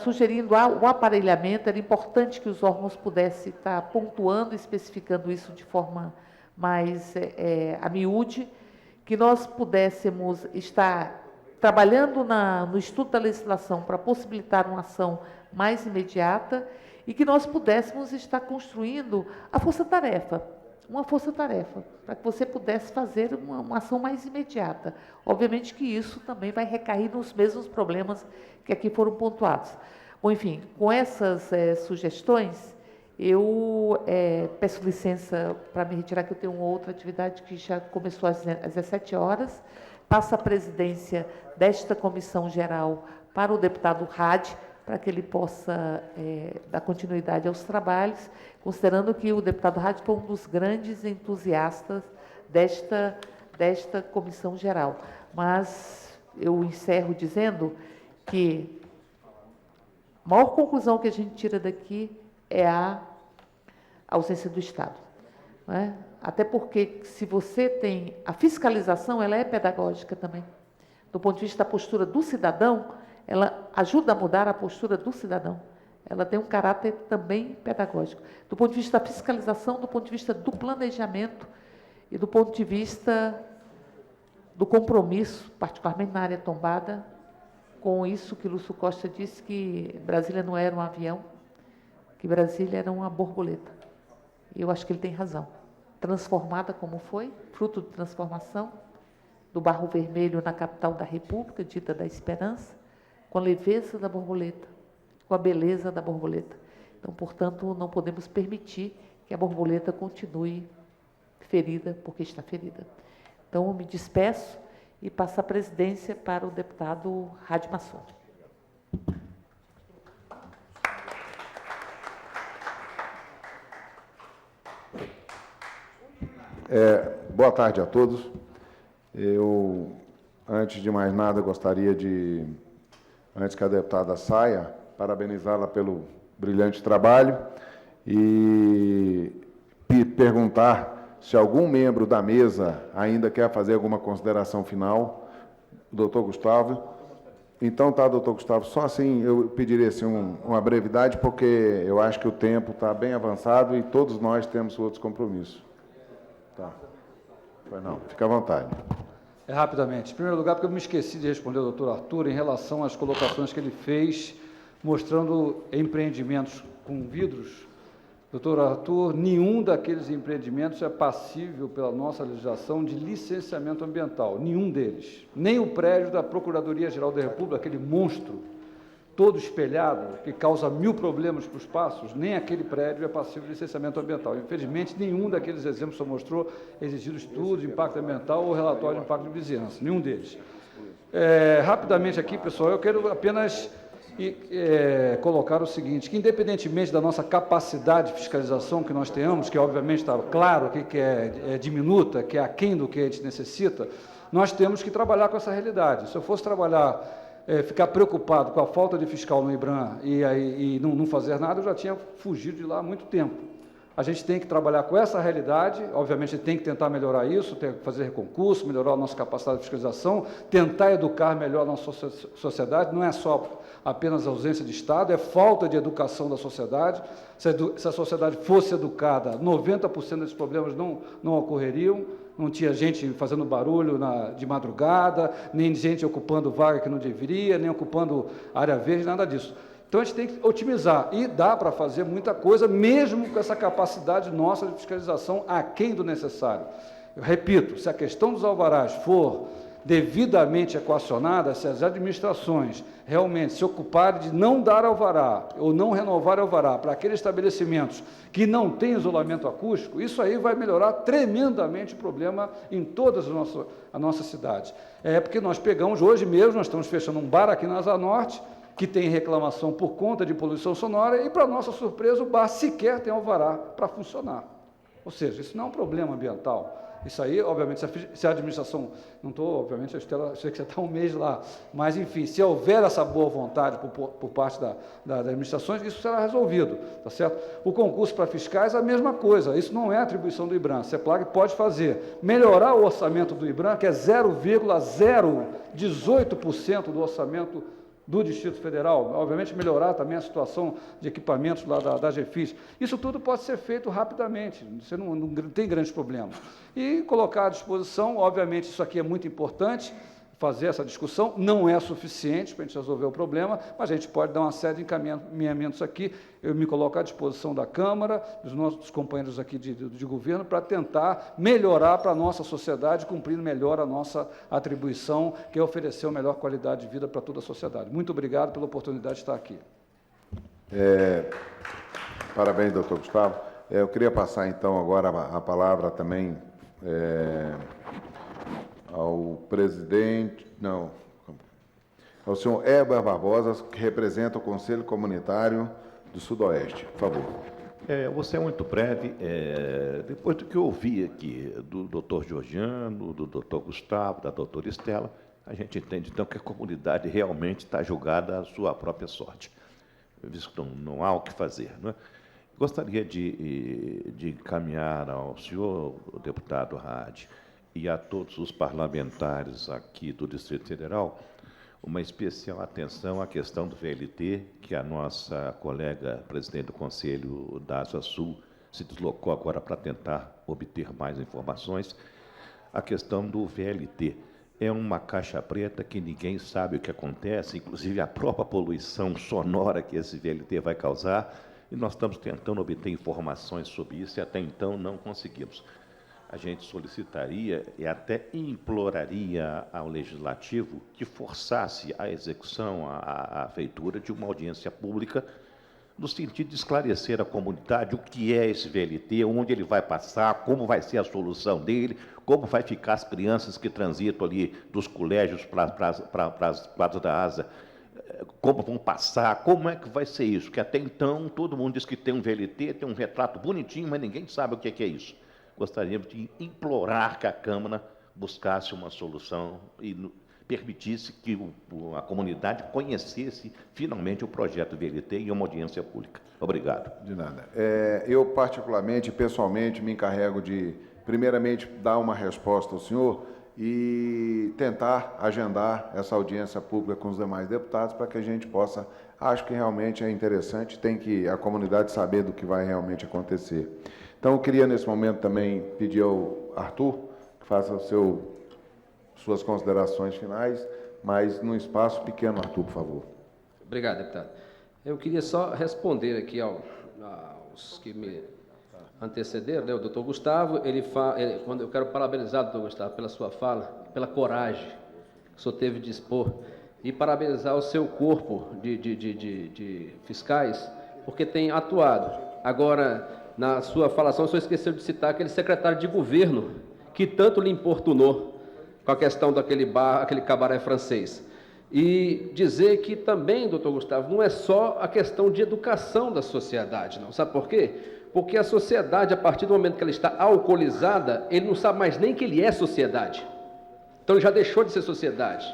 sugerindo o aparelhamento. Era importante que os órgãos pudessem estar pontuando, especificando isso de forma mais a miúde, que nós pudéssemos estar trabalhando no estudo da legislação para possibilitar uma ação mais imediata e que nós pudéssemos estar construindo a força-tarefa, uma força-tarefa, para que você pudesse fazer uma ação mais imediata. Obviamente que isso também vai recair nos mesmos problemas que aqui foram pontuados. Bom, enfim, com essas sugestões, eu peço licença para me retirar, que eu tenho uma outra atividade que já começou às 17 horas. Passo a presidência desta comissão geral para o deputado Hadi, para que ele possa dar continuidade aos trabalhos, considerando que o deputado Hadi foi um dos grandes entusiastas desta comissão geral. Mas eu encerro dizendo que a maior conclusão que a gente tira daqui é a ausência do Estado. Não é? Até porque, se você tem a fiscalização, ela é pedagógica também. Do ponto de vista da postura do cidadão, ela ajuda a mudar a postura do cidadão. Ela tem um caráter também pedagógico. Do ponto de vista da fiscalização, do ponto de vista do planejamento e do ponto de vista do compromisso, particularmente na área tombada, com isso que Lúcio Costa disse, que Brasília não era um avião, que Brasília era uma borboleta. E eu acho que ele tem razão. Transformada como foi, fruto de transformação, do barro vermelho na capital da República, dita da esperança, com a leveza da borboleta, com a beleza da borboleta. Então, portanto, não podemos permitir que a borboleta continue ferida, porque está ferida. Então, eu me despeço e passo a presidência para o deputado Hadi Masson. Boa tarde a todos. Eu, antes de mais nada, gostaria de, antes que a deputada saia, parabenizá-la pelo brilhante trabalho e perguntar se algum membro da mesa ainda quer fazer alguma consideração final. Doutor Gustavo. Então, tá, doutor Gustavo, só assim eu pediria assim, uma brevidade, porque eu acho que o tempo está bem avançado e todos nós temos outros compromissos. Tá. Não, fica à vontade. Rapidamente. Em primeiro lugar, porque eu me esqueci de responder ao doutor Arthur em relação às colocações que ele fez, mostrando empreendimentos com vidros. Doutor Arthur, nenhum daqueles empreendimentos é passível, pela nossa legislação, de licenciamento ambiental. Nenhum deles. Nem o prédio da Procuradoria-Geral da República, aquele monstro, todo espelhado, que causa 1000 problemas para os passos, nem aquele prédio é passível de licenciamento ambiental. Infelizmente, nenhum daqueles exemplos só mostrou exigido estudo de impacto ambiental ou relatório de impacto de vizinhança. Nenhum deles. Rapidamente aqui, pessoal, eu quero apenas colocar o seguinte, que independentemente da nossa capacidade de fiscalização que nós tenhamos, que obviamente está claro que é diminuta, que é aquém do que a gente necessita, nós temos que trabalhar com essa realidade. Se eu fosse trabalhar, ficar preocupado com a falta de fiscal no IBRAM e não fazer nada, eu já tinha fugido de lá há muito tempo. A gente tem que trabalhar com essa realidade, obviamente tem que tentar melhorar isso, tem que fazer concurso, melhorar a nossa capacidade de fiscalização, tentar educar melhor a nossa sociedade, não é só apenas ausência de Estado, é falta de educação da sociedade. Se a sociedade fosse educada, 90% desses problemas não ocorreriam, não tinha gente fazendo barulho de madrugada, nem gente ocupando vaga que não deveria, nem ocupando área verde, nada disso. Então, a gente tem que otimizar, e dá para fazer muita coisa, mesmo com essa capacidade nossa de fiscalização aquém do necessário. Eu repito, se a questão dos alvarás for devidamente equacionada, se as administrações realmente se ocuparem de não dar alvará ou não renovar alvará para aqueles estabelecimentos que não têm isolamento acústico, isso aí vai melhorar tremendamente o problema em todas as nossas cidades. É porque nós pegamos, hoje mesmo, nós estamos fechando um bar aqui na Asa Norte, que tem reclamação por conta de poluição sonora, e, para nossa surpresa, o bar sequer tem alvará para funcionar. Ou seja, isso não é um problema ambiental. Isso aí, obviamente, se a administração, não estou, obviamente, eu sei que você está um mês lá, mas, enfim, se houver essa boa vontade por parte das administrações, isso será resolvido, tá certo? O concurso para fiscais, a mesma coisa, isso não é atribuição do IBRAM, a CEPLAG pode fazer. Melhorar o orçamento do IBRAM, que é 0,018% do orçamento do Distrito Federal, obviamente melhorar também a situação de equipamentos lá da GFIS. Isso tudo pode ser feito rapidamente, você não tem grandes problemas. E colocar à disposição, obviamente isso aqui é muito importante, fazer essa discussão, não é suficiente para a gente resolver o problema, mas a gente pode dar uma série de encaminhamentos aqui, eu me coloco à disposição da Câmara, dos nossos companheiros aqui de governo, para tentar melhorar para a nossa sociedade, cumprindo melhor a nossa atribuição, que é oferecer a melhor qualidade de vida para toda a sociedade. Muito obrigado pela oportunidade de estar aqui. Parabéns, doutor Gustavo. Eu queria passar, então, agora a palavra também ao presidente, ao senhor Heber Barbosa, que representa o Conselho Comunitário do Sudoeste. Por favor. Vou ser muito breve. Depois do que eu ouvi aqui do doutor Georgiano, do doutor Gustavo, da doutora Estela, a gente entende, então, que a comunidade realmente está julgada à sua própria sorte, visto que não há o que fazer, não é? Gostaria de encaminhar ao senhor, o deputado Hadi, e a todos os parlamentares aqui do Distrito Federal, uma especial atenção à questão do VLT, que a nossa colega presidente do Conselho da Asa Sul se deslocou agora para tentar obter mais informações. A questão do VLT é uma caixa preta que ninguém sabe o que acontece, inclusive a própria poluição sonora que esse VLT vai causar, e nós estamos tentando obter informações sobre isso e até então não conseguimos. A gente solicitaria e até imploraria ao Legislativo que forçasse a execução, a feitura de uma audiência pública, no sentido de esclarecer à comunidade o que é esse VLT, onde ele vai passar, como vai ser a solução dele, como vai ficar as crianças que transitam ali dos colégios para as quadras da ASA, como vão passar, como é que vai ser isso, que até então todo mundo diz que tem um VLT, tem um retrato bonitinho, mas ninguém sabe o que é isso. Gostaríamos de implorar que a Câmara buscasse uma solução e permitisse que a comunidade conhecesse finalmente o projeto VLT e uma audiência pública. Obrigado. De nada. Eu, particularmente, pessoalmente, me encarrego de, primeiramente, dar uma resposta ao senhor e tentar agendar essa audiência pública com os demais deputados para que a gente possa, acho que realmente é interessante, tem que a comunidade saber do que vai realmente acontecer. Então, eu queria, nesse momento, também pedir ao Arthur que faça suas considerações finais, mas num espaço pequeno, Arthur, por favor. Obrigado, deputado. Eu queria só responder aqui aos que me antecederam, né? O doutor Gustavo, quando eu quero parabenizar o doutor Gustavo pela sua fala, pela coragem que o senhor teve de expor, e parabenizar o seu corpo de fiscais, porque tem atuado. Agora, na sua falação, o senhor esqueceu de citar aquele secretário de governo que tanto lhe importunou com a questão daquele bar, aquele cabaré francês. E dizer que também, doutor Gustavo, não é só a questão de educação da sociedade, não. Sabe por quê? Porque a sociedade, a partir do momento que ela está alcoolizada, ele não sabe mais nem que ele é sociedade. Então, ele já deixou de ser sociedade.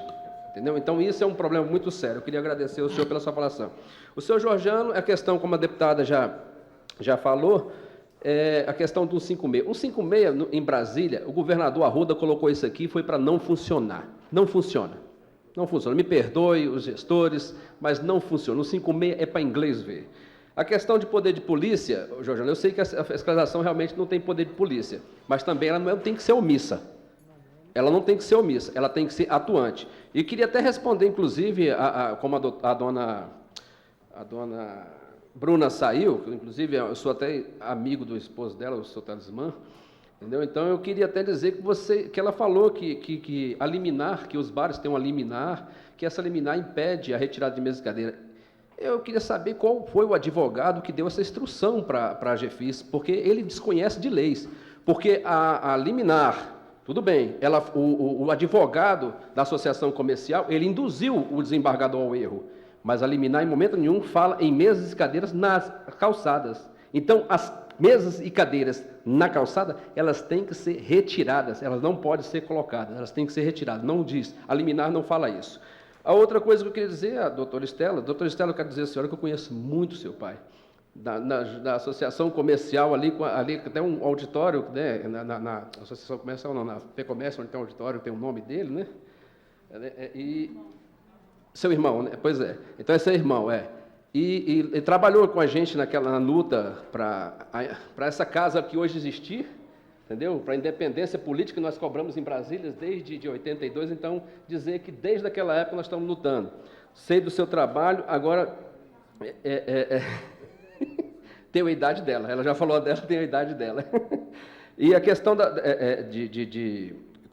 Entendeu? Então, isso é um problema muito sério. Eu queria agradecer ao senhor pela sua falação. O senhor Georgiano, a questão, como a deputada já falou, a questão do 156. O 156, em Brasília, o governador Arruda colocou isso aqui e foi para não funcionar. Não funciona. Não funciona. Me perdoe os gestores, mas não funciona. O 156 é para inglês ver. A questão de poder de polícia, Georgiano, eu sei que a fiscalização realmente não tem poder de polícia, mas também ela não tem que ser omissa. Ela não tem que ser omissa, ela tem que ser atuante. E queria até responder, inclusive, como a dona Bruna saiu, que inclusive eu sou até amigo do esposo dela, o seu Talismã, Entendeu? Então, eu queria até dizer que ela falou que a liminar, que os bares têm uma liminar, que essa liminar impede a retirada de mesa e cadeira. Eu queria saber qual foi o advogado que deu essa instrução para a GEFIS, porque ele desconhece de leis. Porque a liminar, tudo bem, o advogado da associação comercial, ele induziu o desembargador ao erro, mas a liminar, em momento nenhum, fala em mesas e cadeiras nas calçadas. Então, as mesas e cadeiras na calçada, elas têm que ser retiradas, elas não podem ser colocadas, elas têm que ser retiradas. Não diz, a liminar não fala isso. A outra coisa que eu queria dizer à doutora Estela, eu quero dizer à senhora que eu conheço muito seu pai, da associação comercial ali até um auditório, né, na associação comercial, não, na FEComércio, onde tem um auditório, tem o nome dele, né? E seu irmão, né? Pois é. Então é seu irmão, é. E trabalhou com a gente na luta para essa casa que hoje existir, entendeu? Para a independência política que nós cobramos em Brasília desde de 82, então dizer que desde aquela época nós estamos lutando. Sei do seu trabalho, agora tem a idade dela, ela já falou dela, tem a idade dela. E a questão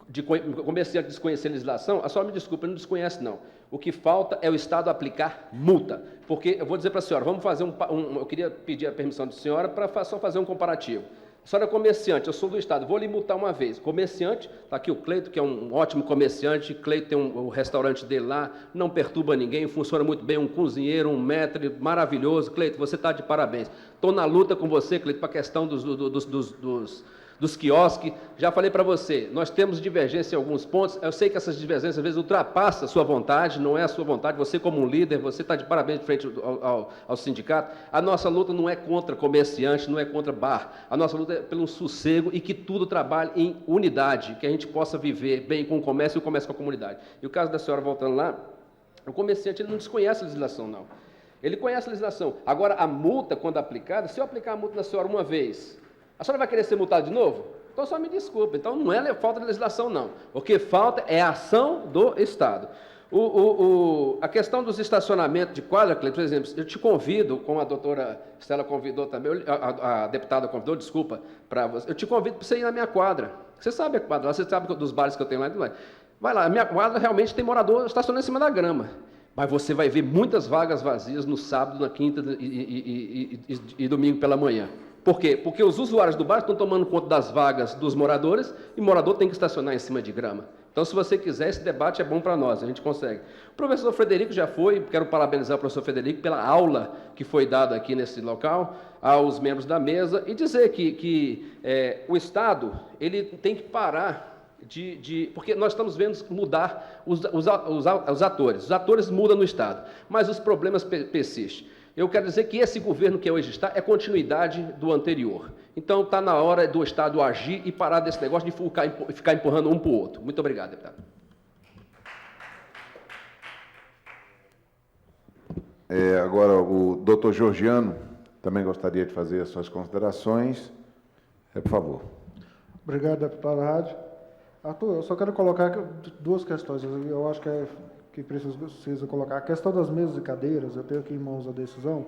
de comerciante desconhecer a legislação, a senhora me desculpa, não desconhece não. O que falta é o Estado aplicar multa. Porque, eu vou dizer para a senhora, vamos fazer eu queria pedir a permissão da senhora para só fazer um comparativo. A senhora é comerciante, eu sou do Estado, vou lhe multar uma vez. Comerciante, está aqui o Cleito, que é um ótimo comerciante, Cleito tem o restaurante dele lá, não perturba ninguém, funciona muito bem, um cozinheiro, um maître maravilhoso. Cleito, você está de parabéns. Estou na luta com você, Cleito, para a questão dos quiosques. Já falei para você, nós temos divergência em alguns pontos, eu sei que essas divergências às vezes ultrapassam a sua vontade, não é a sua vontade, você como um líder, você está de parabéns de frente ao sindicato. A nossa luta não é contra comerciante, não é contra bar, a nossa luta é pelo sossego e que tudo trabalhe em unidade, que a gente possa viver bem com o comércio e o comércio com a comunidade. E o caso da senhora, voltando lá, o comerciante ele não desconhece a legislação, não. Ele conhece a legislação. Agora, a multa, quando aplicada, se eu aplicar a multa na senhora uma vez, a senhora vai querer ser multada de novo? Então, só me desculpa. Então, não é falta de legislação, não. O que falta é a ação do Estado. A questão dos estacionamentos de quadra, por exemplo, eu te convido, como a doutora Estela convidou também, a deputada convidou, desculpa, para você, eu te convido para você ir na minha quadra. Você sabe a quadra, você sabe dos bares que eu tenho lá. Vai lá, a minha quadra realmente tem morador estacionando em cima da grama. Mas você vai ver muitas vagas vazias no sábado, na quinta e domingo pela manhã. Por quê? Porque os usuários do bar estão tomando conta das vagas dos moradores e o morador tem que estacionar em cima de grama. Então, se você quiser, esse debate é bom para nós, a gente consegue. O professor Frederico já foi, quero parabenizar o professor Frederico pela aula que foi dada aqui nesse local, aos membros da mesa, e dizer que o Estado ele tem que parar porque nós estamos vendo mudar os atores. Os atores mudam no Estado, mas os problemas persistem. Eu quero dizer que esse governo que hoje está é continuidade do anterior. Então, está na hora do Estado agir e parar desse negócio de ficar empurrando um para o outro. Muito obrigado, deputado. Agora, o doutor Georgiano também gostaria de fazer as suas considerações. Por favor. Obrigado, deputado Rádio. Arthur, eu só quero colocar duas questões. Eu acho que precisa colocar. A questão das mesas e cadeiras, eu tenho aqui em mãos a decisão.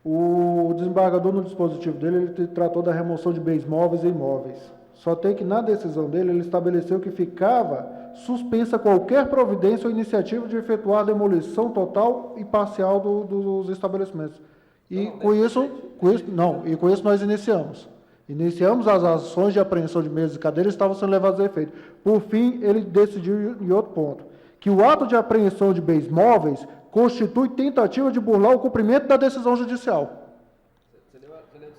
O desembargador, no dispositivo dele, ele tratou da remoção de bens móveis e imóveis. Só tem que, na decisão dele, ele estabeleceu que ficava suspensa qualquer providência ou iniciativa de efetuar a demolição total e parcial dos estabelecimentos. E com isso nós iniciamos. Iniciamos as ações de apreensão de mesas e cadeiras, estavam sendo levadas a efeito. Por fim, ele decidiu em outro ponto, que o ato de apreensão de bens móveis constitui tentativa de burlar o cumprimento da decisão judicial.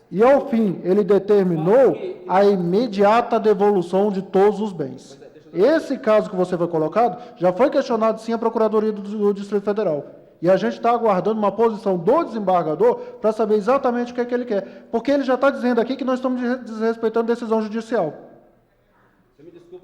E, ao fim, ele determinou a imediata devolução de todos os bens. Esse caso que você foi colocado, já foi questionado, sim, a Procuradoria do Distrito Federal. E a gente está aguardando uma posição do desembargador para saber exatamente o que é que ele quer. Porque ele já está dizendo aqui que nós estamos desrespeitando decisão judicial.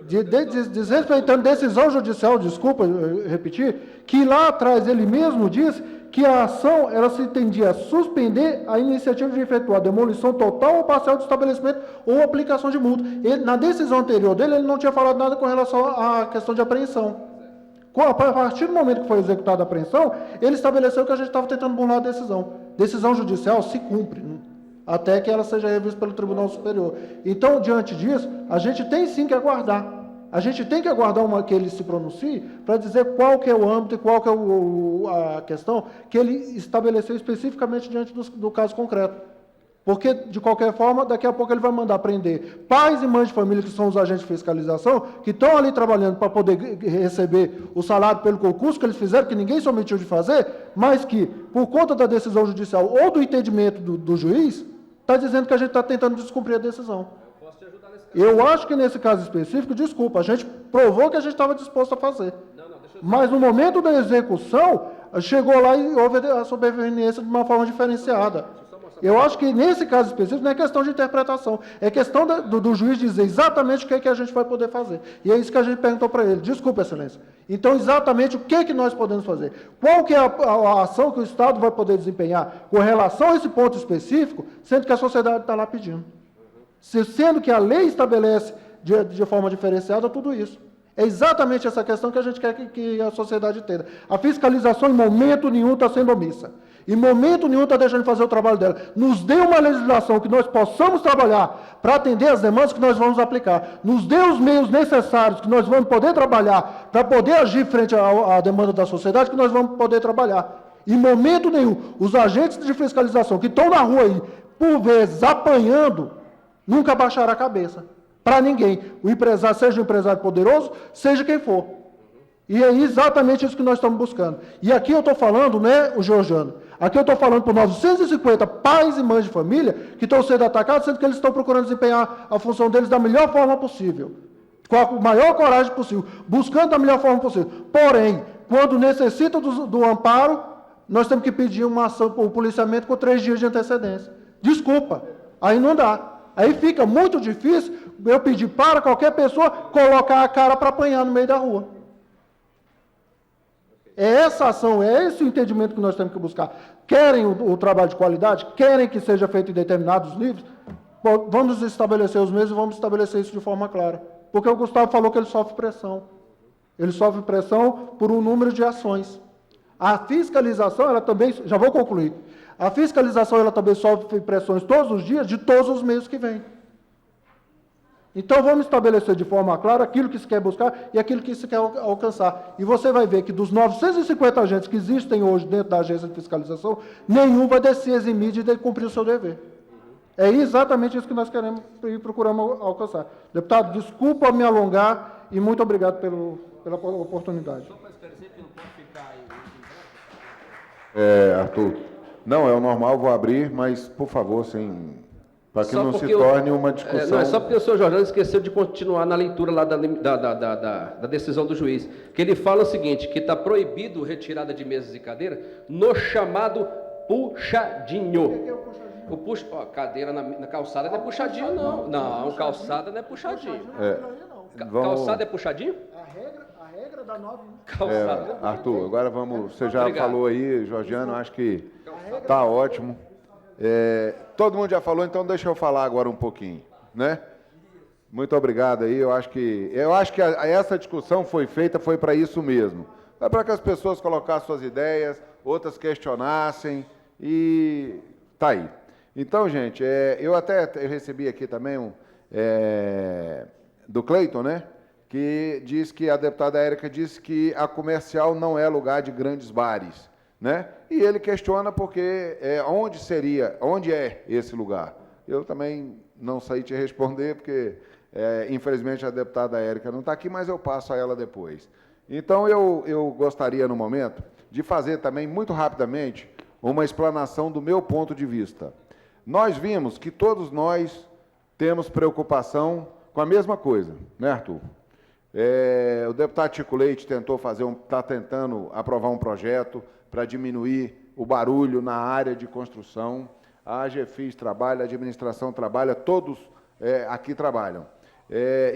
Desrespeitando decisão judicial, desculpa repetir, que lá atrás ele mesmo disse que a ação ela se tendia a suspender a iniciativa de efetuar demolição total ou parcial do estabelecimento ou aplicação de multa. Na decisão anterior dele, ele não tinha falado nada com relação à questão de apreensão. A partir do momento que foi executada a apreensão, ele estabeleceu que a gente estava tentando burlar a decisão. Decisão judicial se cumpre. até que ela seja revista pelo Tribunal Superior. Então, diante disso, a gente tem sim que aguardar. A gente tem que aguardar que ele se pronuncie para dizer qual que é o âmbito e qual que é a questão que ele estabeleceu especificamente diante do caso concreto. Porque, de qualquer forma, daqui a pouco ele vai mandar prender pais e mães de família, que são os agentes de fiscalização, que estão ali trabalhando para poder receber o salário pelo concurso que eles fizeram, que ninguém se omitiu de fazer, mas que, por conta da decisão judicial ou do entendimento do juiz, está dizendo que a gente está tentando descumprir a decisão. Eu acho que nesse caso específico, desculpa, a gente provou que a gente estava disposto a fazer. Mas no momento da execução, chegou lá e houve a sobreveniência de uma forma diferenciada. Eu acho que nesse caso específico não é questão de interpretação, é questão do juiz dizer exatamente o que é que a gente vai poder fazer. E é isso que a gente perguntou para ele. Desculpa, excelência. Então, exatamente o que é que nós podemos fazer? Qual que é a ação que o Estado vai poder desempenhar com relação a esse ponto específico, sendo que a sociedade está lá pedindo? Sendo que a lei estabelece de forma diferenciada tudo isso. É exatamente essa questão que a gente quer que a sociedade tenha. A fiscalização, em momento nenhum, está sendo omissa. Em momento nenhum está deixando de fazer o trabalho dela. Nos dê uma legislação que nós possamos trabalhar para atender as demandas que nós vamos aplicar. Nos dê os meios necessários que nós vamos poder trabalhar para poder agir frente à demanda da sociedade que nós vamos poder trabalhar. Em momento nenhum, os agentes de fiscalização que estão na rua aí, por vezes, apanhando, nunca baixaram a cabeça. Para ninguém. O empresário, seja um empresário poderoso, seja quem for. E é exatamente isso que nós estamos buscando. E aqui eu estou falando, né, o Georgiano, aqui eu estou falando por 950 pais e mães de família que estão sendo atacados, sendo que eles estão procurando desempenhar a função deles da melhor forma possível. Com a maior coragem possível, buscando da melhor forma possível. Porém, quando necessitam do amparo, nós temos que pedir uma ação, um policiamento com 3 dias de antecedência. Desculpa, aí não dá. Aí fica muito difícil eu pedir para qualquer pessoa colocar a cara para apanhar no meio da rua. É essa ação, é esse o entendimento que nós temos que buscar. Querem o trabalho de qualidade? Querem que seja feito em determinados livros? Bom, vamos estabelecer os mesmos e vamos estabelecer isso de forma clara. Porque o Gustavo falou que ele sofre pressão. Ele sofre pressão por um número de ações. A fiscalização, ela também, já vou concluir, a fiscalização ela também sofre pressões todos os dias de todos os meios que vêm. Então, vamos estabelecer de forma clara aquilo que se quer buscar e aquilo que se quer alcançar. E você vai ver que dos 950 agentes que existem hoje dentro da agência de fiscalização, nenhum vai se eximir de cumprir o seu dever. É exatamente isso que nós queremos e procuramos alcançar. Deputado, desculpa me alongar e muito obrigado pela oportunidade. Só para esclarecer que não pode ficar aí. Arthur, não, é o normal, vou abrir, mas, por favor, sem... Para que não se torne uma discussão... Não, é só porque o senhor Jordano esqueceu de continuar na leitura lá da decisão do juiz, que ele fala o seguinte, que está proibido retirada de mesas e cadeiras no chamado puxadinho. O puxadinho? Cadeira na calçada não é puxadinho, não. Não, calçada não é puxadinho. Calçada é puxadinho? A regra da 9... Arthur, agora vamos... Você já falou aí, Georgiano, acho que está ótimo. Todo mundo já falou, então deixa eu falar agora um pouquinho, né? Muito obrigado aí, eu acho que essa discussão foi feita, foi para isso mesmo. É para que as pessoas colocassem suas ideias, outras questionassem, e tá aí. Então, gente, eu recebi aqui também do Cleiton, né? Que diz que a deputada Érica disse que a comercial não é lugar de grandes bares. Né? E ele questiona porque onde é esse lugar? Eu também não sei te responder, porque infelizmente a deputada Érica não está aqui, mas eu passo a ela depois. Então eu gostaria, no momento, de fazer também, muito rapidamente, uma explanação do meu ponto de vista. Nós vimos que todos nós temos preocupação com a mesma coisa, né, Arthur? O deputado Chico Leite está tentando aprovar um projeto para diminuir o barulho na área de construção. A AGFIS trabalha, a administração trabalha, todos aqui trabalham.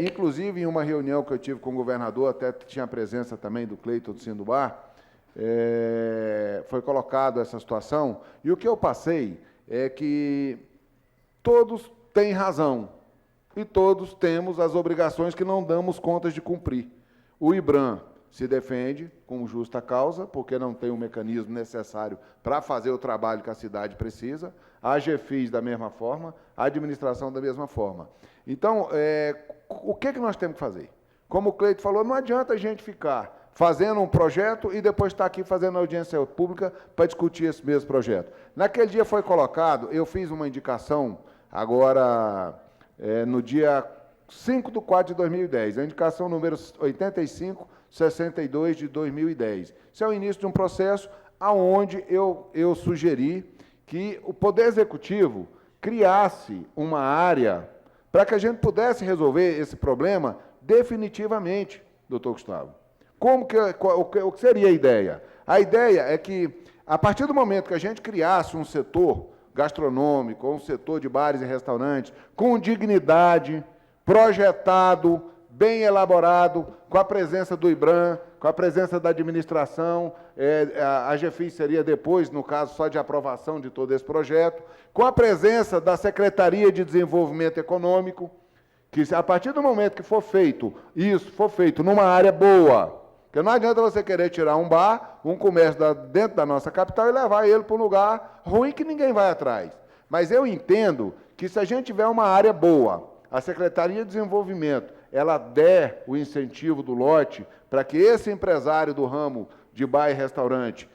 Inclusive, em uma reunião que eu tive com o governador, até tinha a presença também do Cleiton do Sindubar, foi colocado essa situação, e o que eu passei é que todos têm razão, e todos temos as obrigações que não damos contas de cumprir. O IBRAM se defende com justa causa, porque não tem o mecanismo necessário para fazer o trabalho que a cidade precisa, a AGFIS da mesma forma, a administração da mesma forma. Então, o que nós temos que fazer? Como o Cleito falou, não adianta a gente ficar fazendo um projeto e depois estar aqui fazendo audiência pública para discutir esse mesmo projeto. Naquele dia foi colocado, eu fiz uma indicação, agora, no dia 5/4 de 2010, a indicação número 8562 de 2010. Isso é o início de um processo onde eu sugeri que o Poder Executivo criasse uma área para que a gente pudesse resolver esse problema definitivamente, doutor Gustavo. O que seria a ideia? A ideia é que, a partir do momento que a gente criasse um setor gastronômico, ou um setor de bares e restaurantes, com dignidade, projetado, bem elaborado, com a presença do IBRAM, com a presença da administração, a AGFIS seria depois, no caso, só de aprovação de todo esse projeto, com a presença da Secretaria de Desenvolvimento Econômico, que a partir do momento que for feito isso, for feito numa área boa, porque não adianta você querer tirar um bar, um comércio dentro da nossa capital e levar ele para um lugar ruim que ninguém vai atrás. Mas eu entendo que se a gente tiver uma área boa, a Secretaria de Desenvolvimento, ela der o incentivo do lote para que esse empresário do ramo de bar e restaurante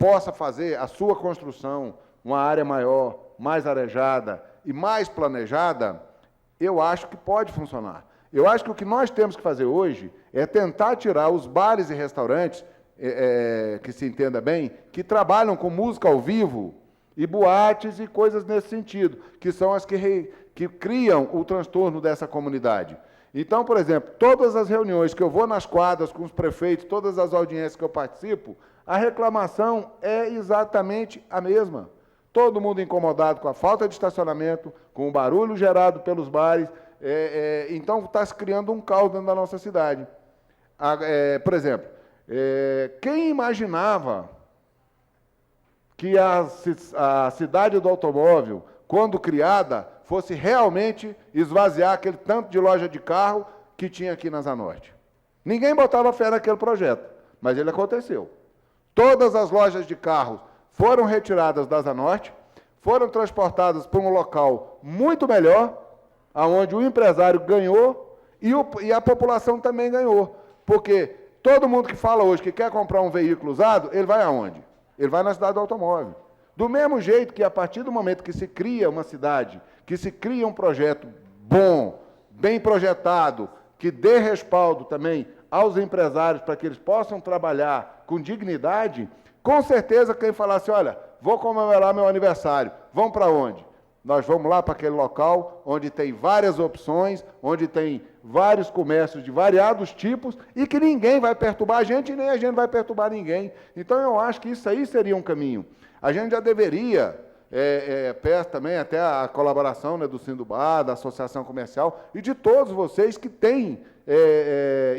possa fazer a sua construção, uma área maior, mais arejada e mais planejada, eu acho que pode funcionar. Eu acho que o que nós temos que fazer hoje é tentar tirar os bares e restaurantes, que se entenda bem, que trabalham com música ao vivo, e boates e coisas nesse sentido, que são as que criam o transtorno dessa comunidade. Então, por exemplo, todas as reuniões que eu vou nas quadras com os prefeitos, todas as audiências que eu participo, a reclamação é exatamente a mesma. Todo mundo incomodado com a falta de estacionamento, com o barulho gerado pelos bares, então está se criando um caos dentro da nossa cidade. Por exemplo, quem imaginava que a cidade do automóvel, quando criada, fosse realmente esvaziar aquele tanto de loja de carro que tinha aqui na Zanorte? Ninguém botava fé naquele projeto, mas ele aconteceu. Todas as lojas de carros foram retiradas da Zanorte, foram transportadas para um local muito melhor, onde o empresário ganhou e a população também ganhou. Porque todo mundo que fala hoje que quer comprar um veículo usado, ele vai aonde? Ele vai na cidade do automóvel. Do mesmo jeito que, a partir do momento que se cria uma cidade, que se cria um projeto bom, bem projetado, que dê respaldo também aos empresários para que eles possam trabalhar com dignidade, com certeza quem falar assim, olha, vou comemorar meu aniversário, vão para onde? Nós vamos lá para aquele local onde tem várias opções, onde tem vários comércios de variados tipos e que ninguém vai perturbar a gente e nem a gente vai perturbar ninguém. Então, eu acho que isso aí seria um caminho. A gente já deveria, peço também até a colaboração, né, do Sindubar, da Associação Comercial e de todos vocês que têm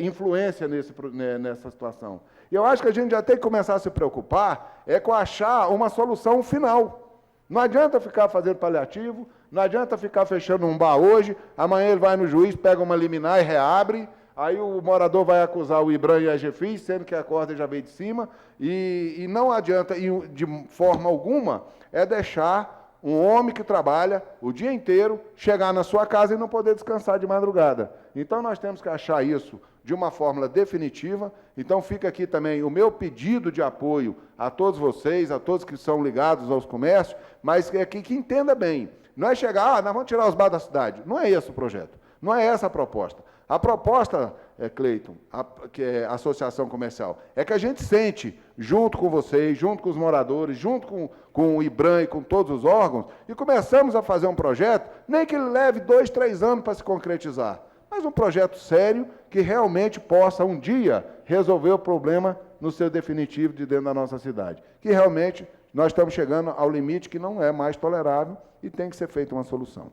influência nessa situação. E eu acho que a gente já tem que começar a se preocupar com achar uma solução final. Não adianta ficar fazendo paliativo, não adianta ficar fechando um bar hoje, amanhã ele vai no juiz, pega uma liminar e reabre, aí o morador vai acusar o IBRAM e a AGFIS, sendo que a corda já veio de cima, e não adianta, de forma alguma, deixar um homem que trabalha o dia inteiro chegar na sua casa e não poder descansar de madrugada. Então, nós temos que achar isso de uma fórmula definitiva. Então, fica aqui também o meu pedido de apoio a todos vocês, a todos que são ligados aos comércios, mas que entenda bem, não é chegar, nós vamos tirar os bares da cidade. Não é esse o projeto, não é essa a proposta. A proposta, Cleiton, que é a Associação Comercial, é que a gente sente, junto com vocês, junto com os moradores, junto com o IBRAM e com todos os órgãos, e começamos a fazer um projeto, nem que ele leve 2, 3 anos para se concretizar, mas um projeto sério que realmente possa, um dia, resolver o problema no seu definitivo de dentro da nossa cidade. Que realmente nós estamos chegando ao limite que não é mais tolerável e tem que ser feita uma solução.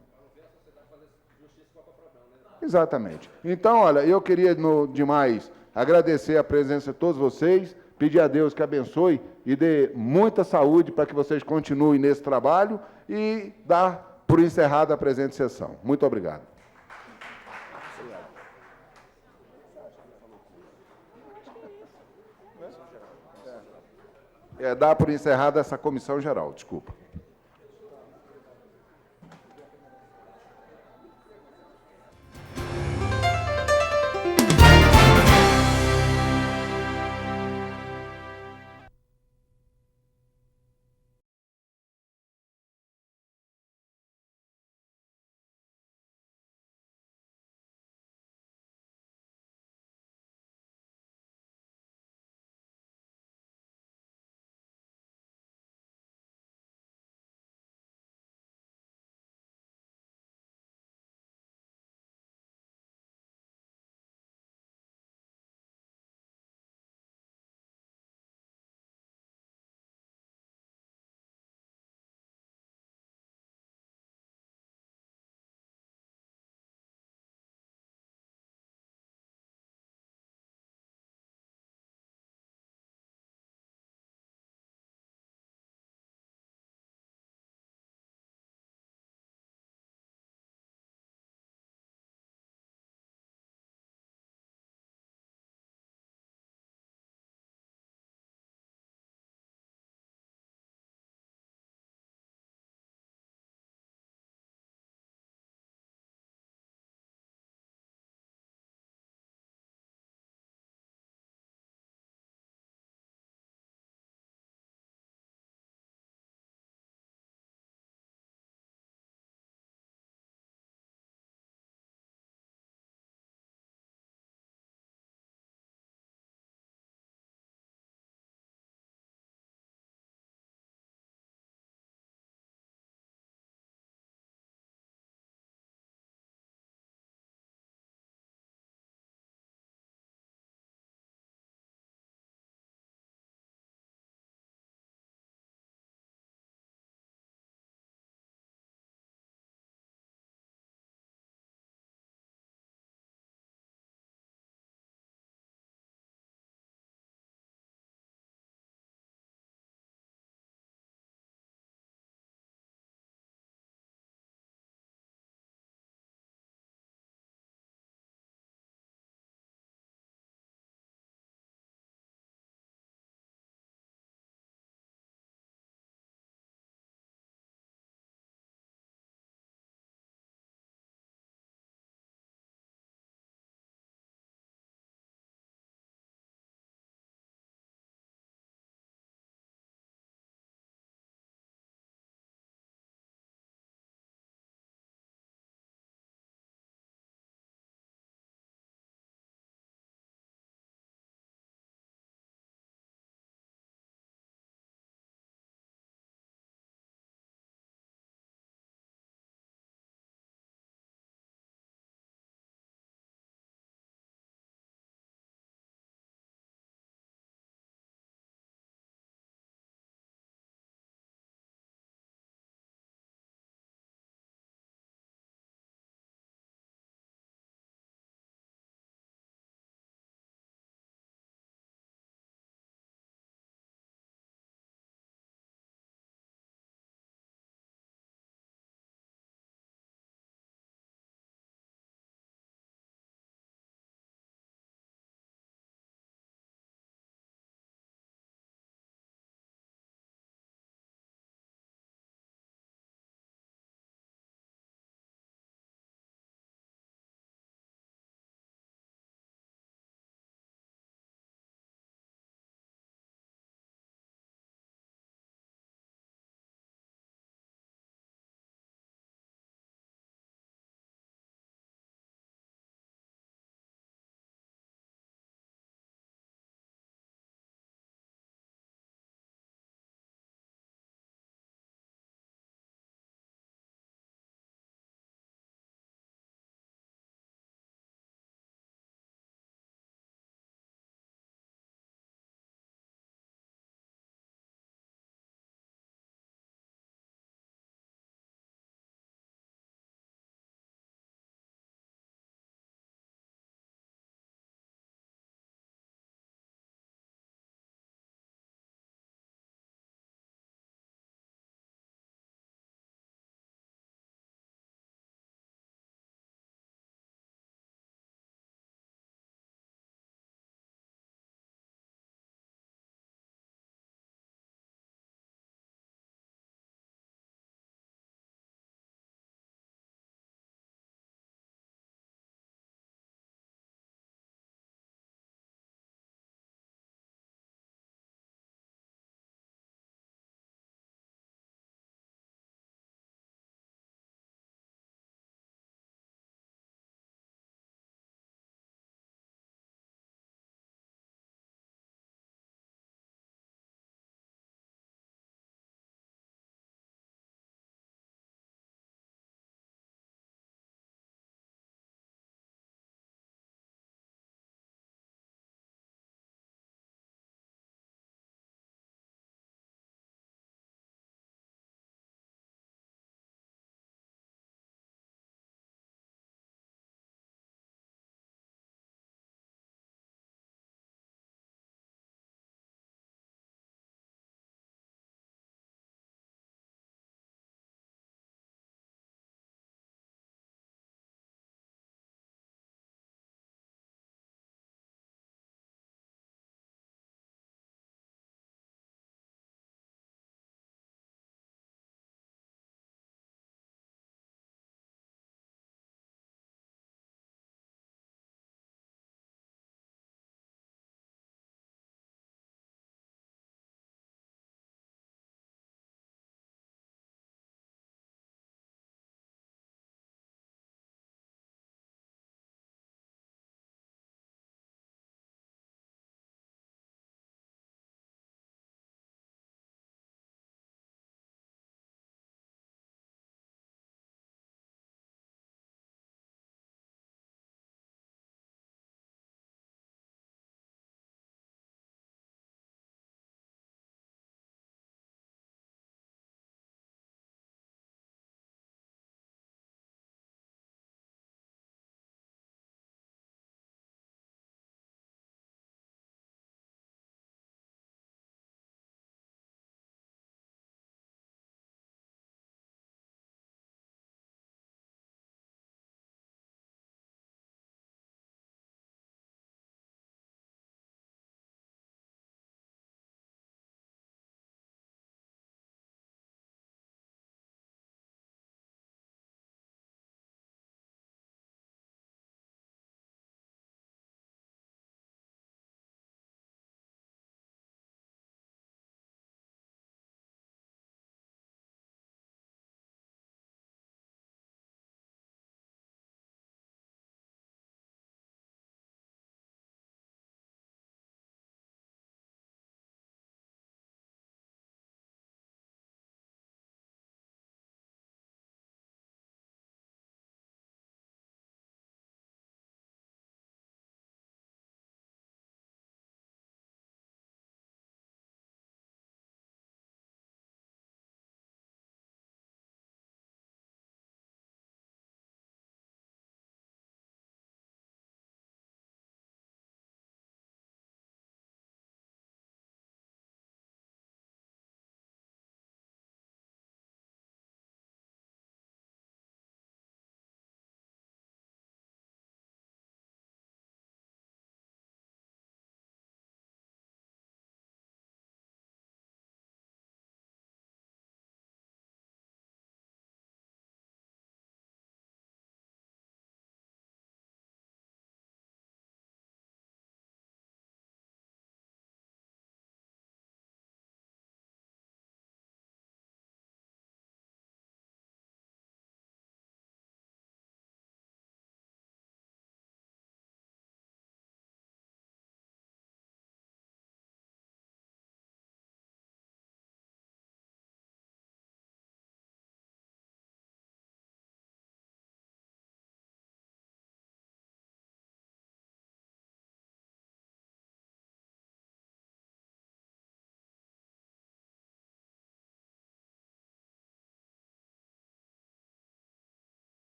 Exatamente. Então, olha, eu queria, demais, agradecer a presença de todos vocês, pedir a Deus que abençoe e dê muita saúde para que vocês continuem nesse trabalho e dar por encerrada a presente sessão. Muito obrigado. dar por encerrada essa comissão geral, desculpa.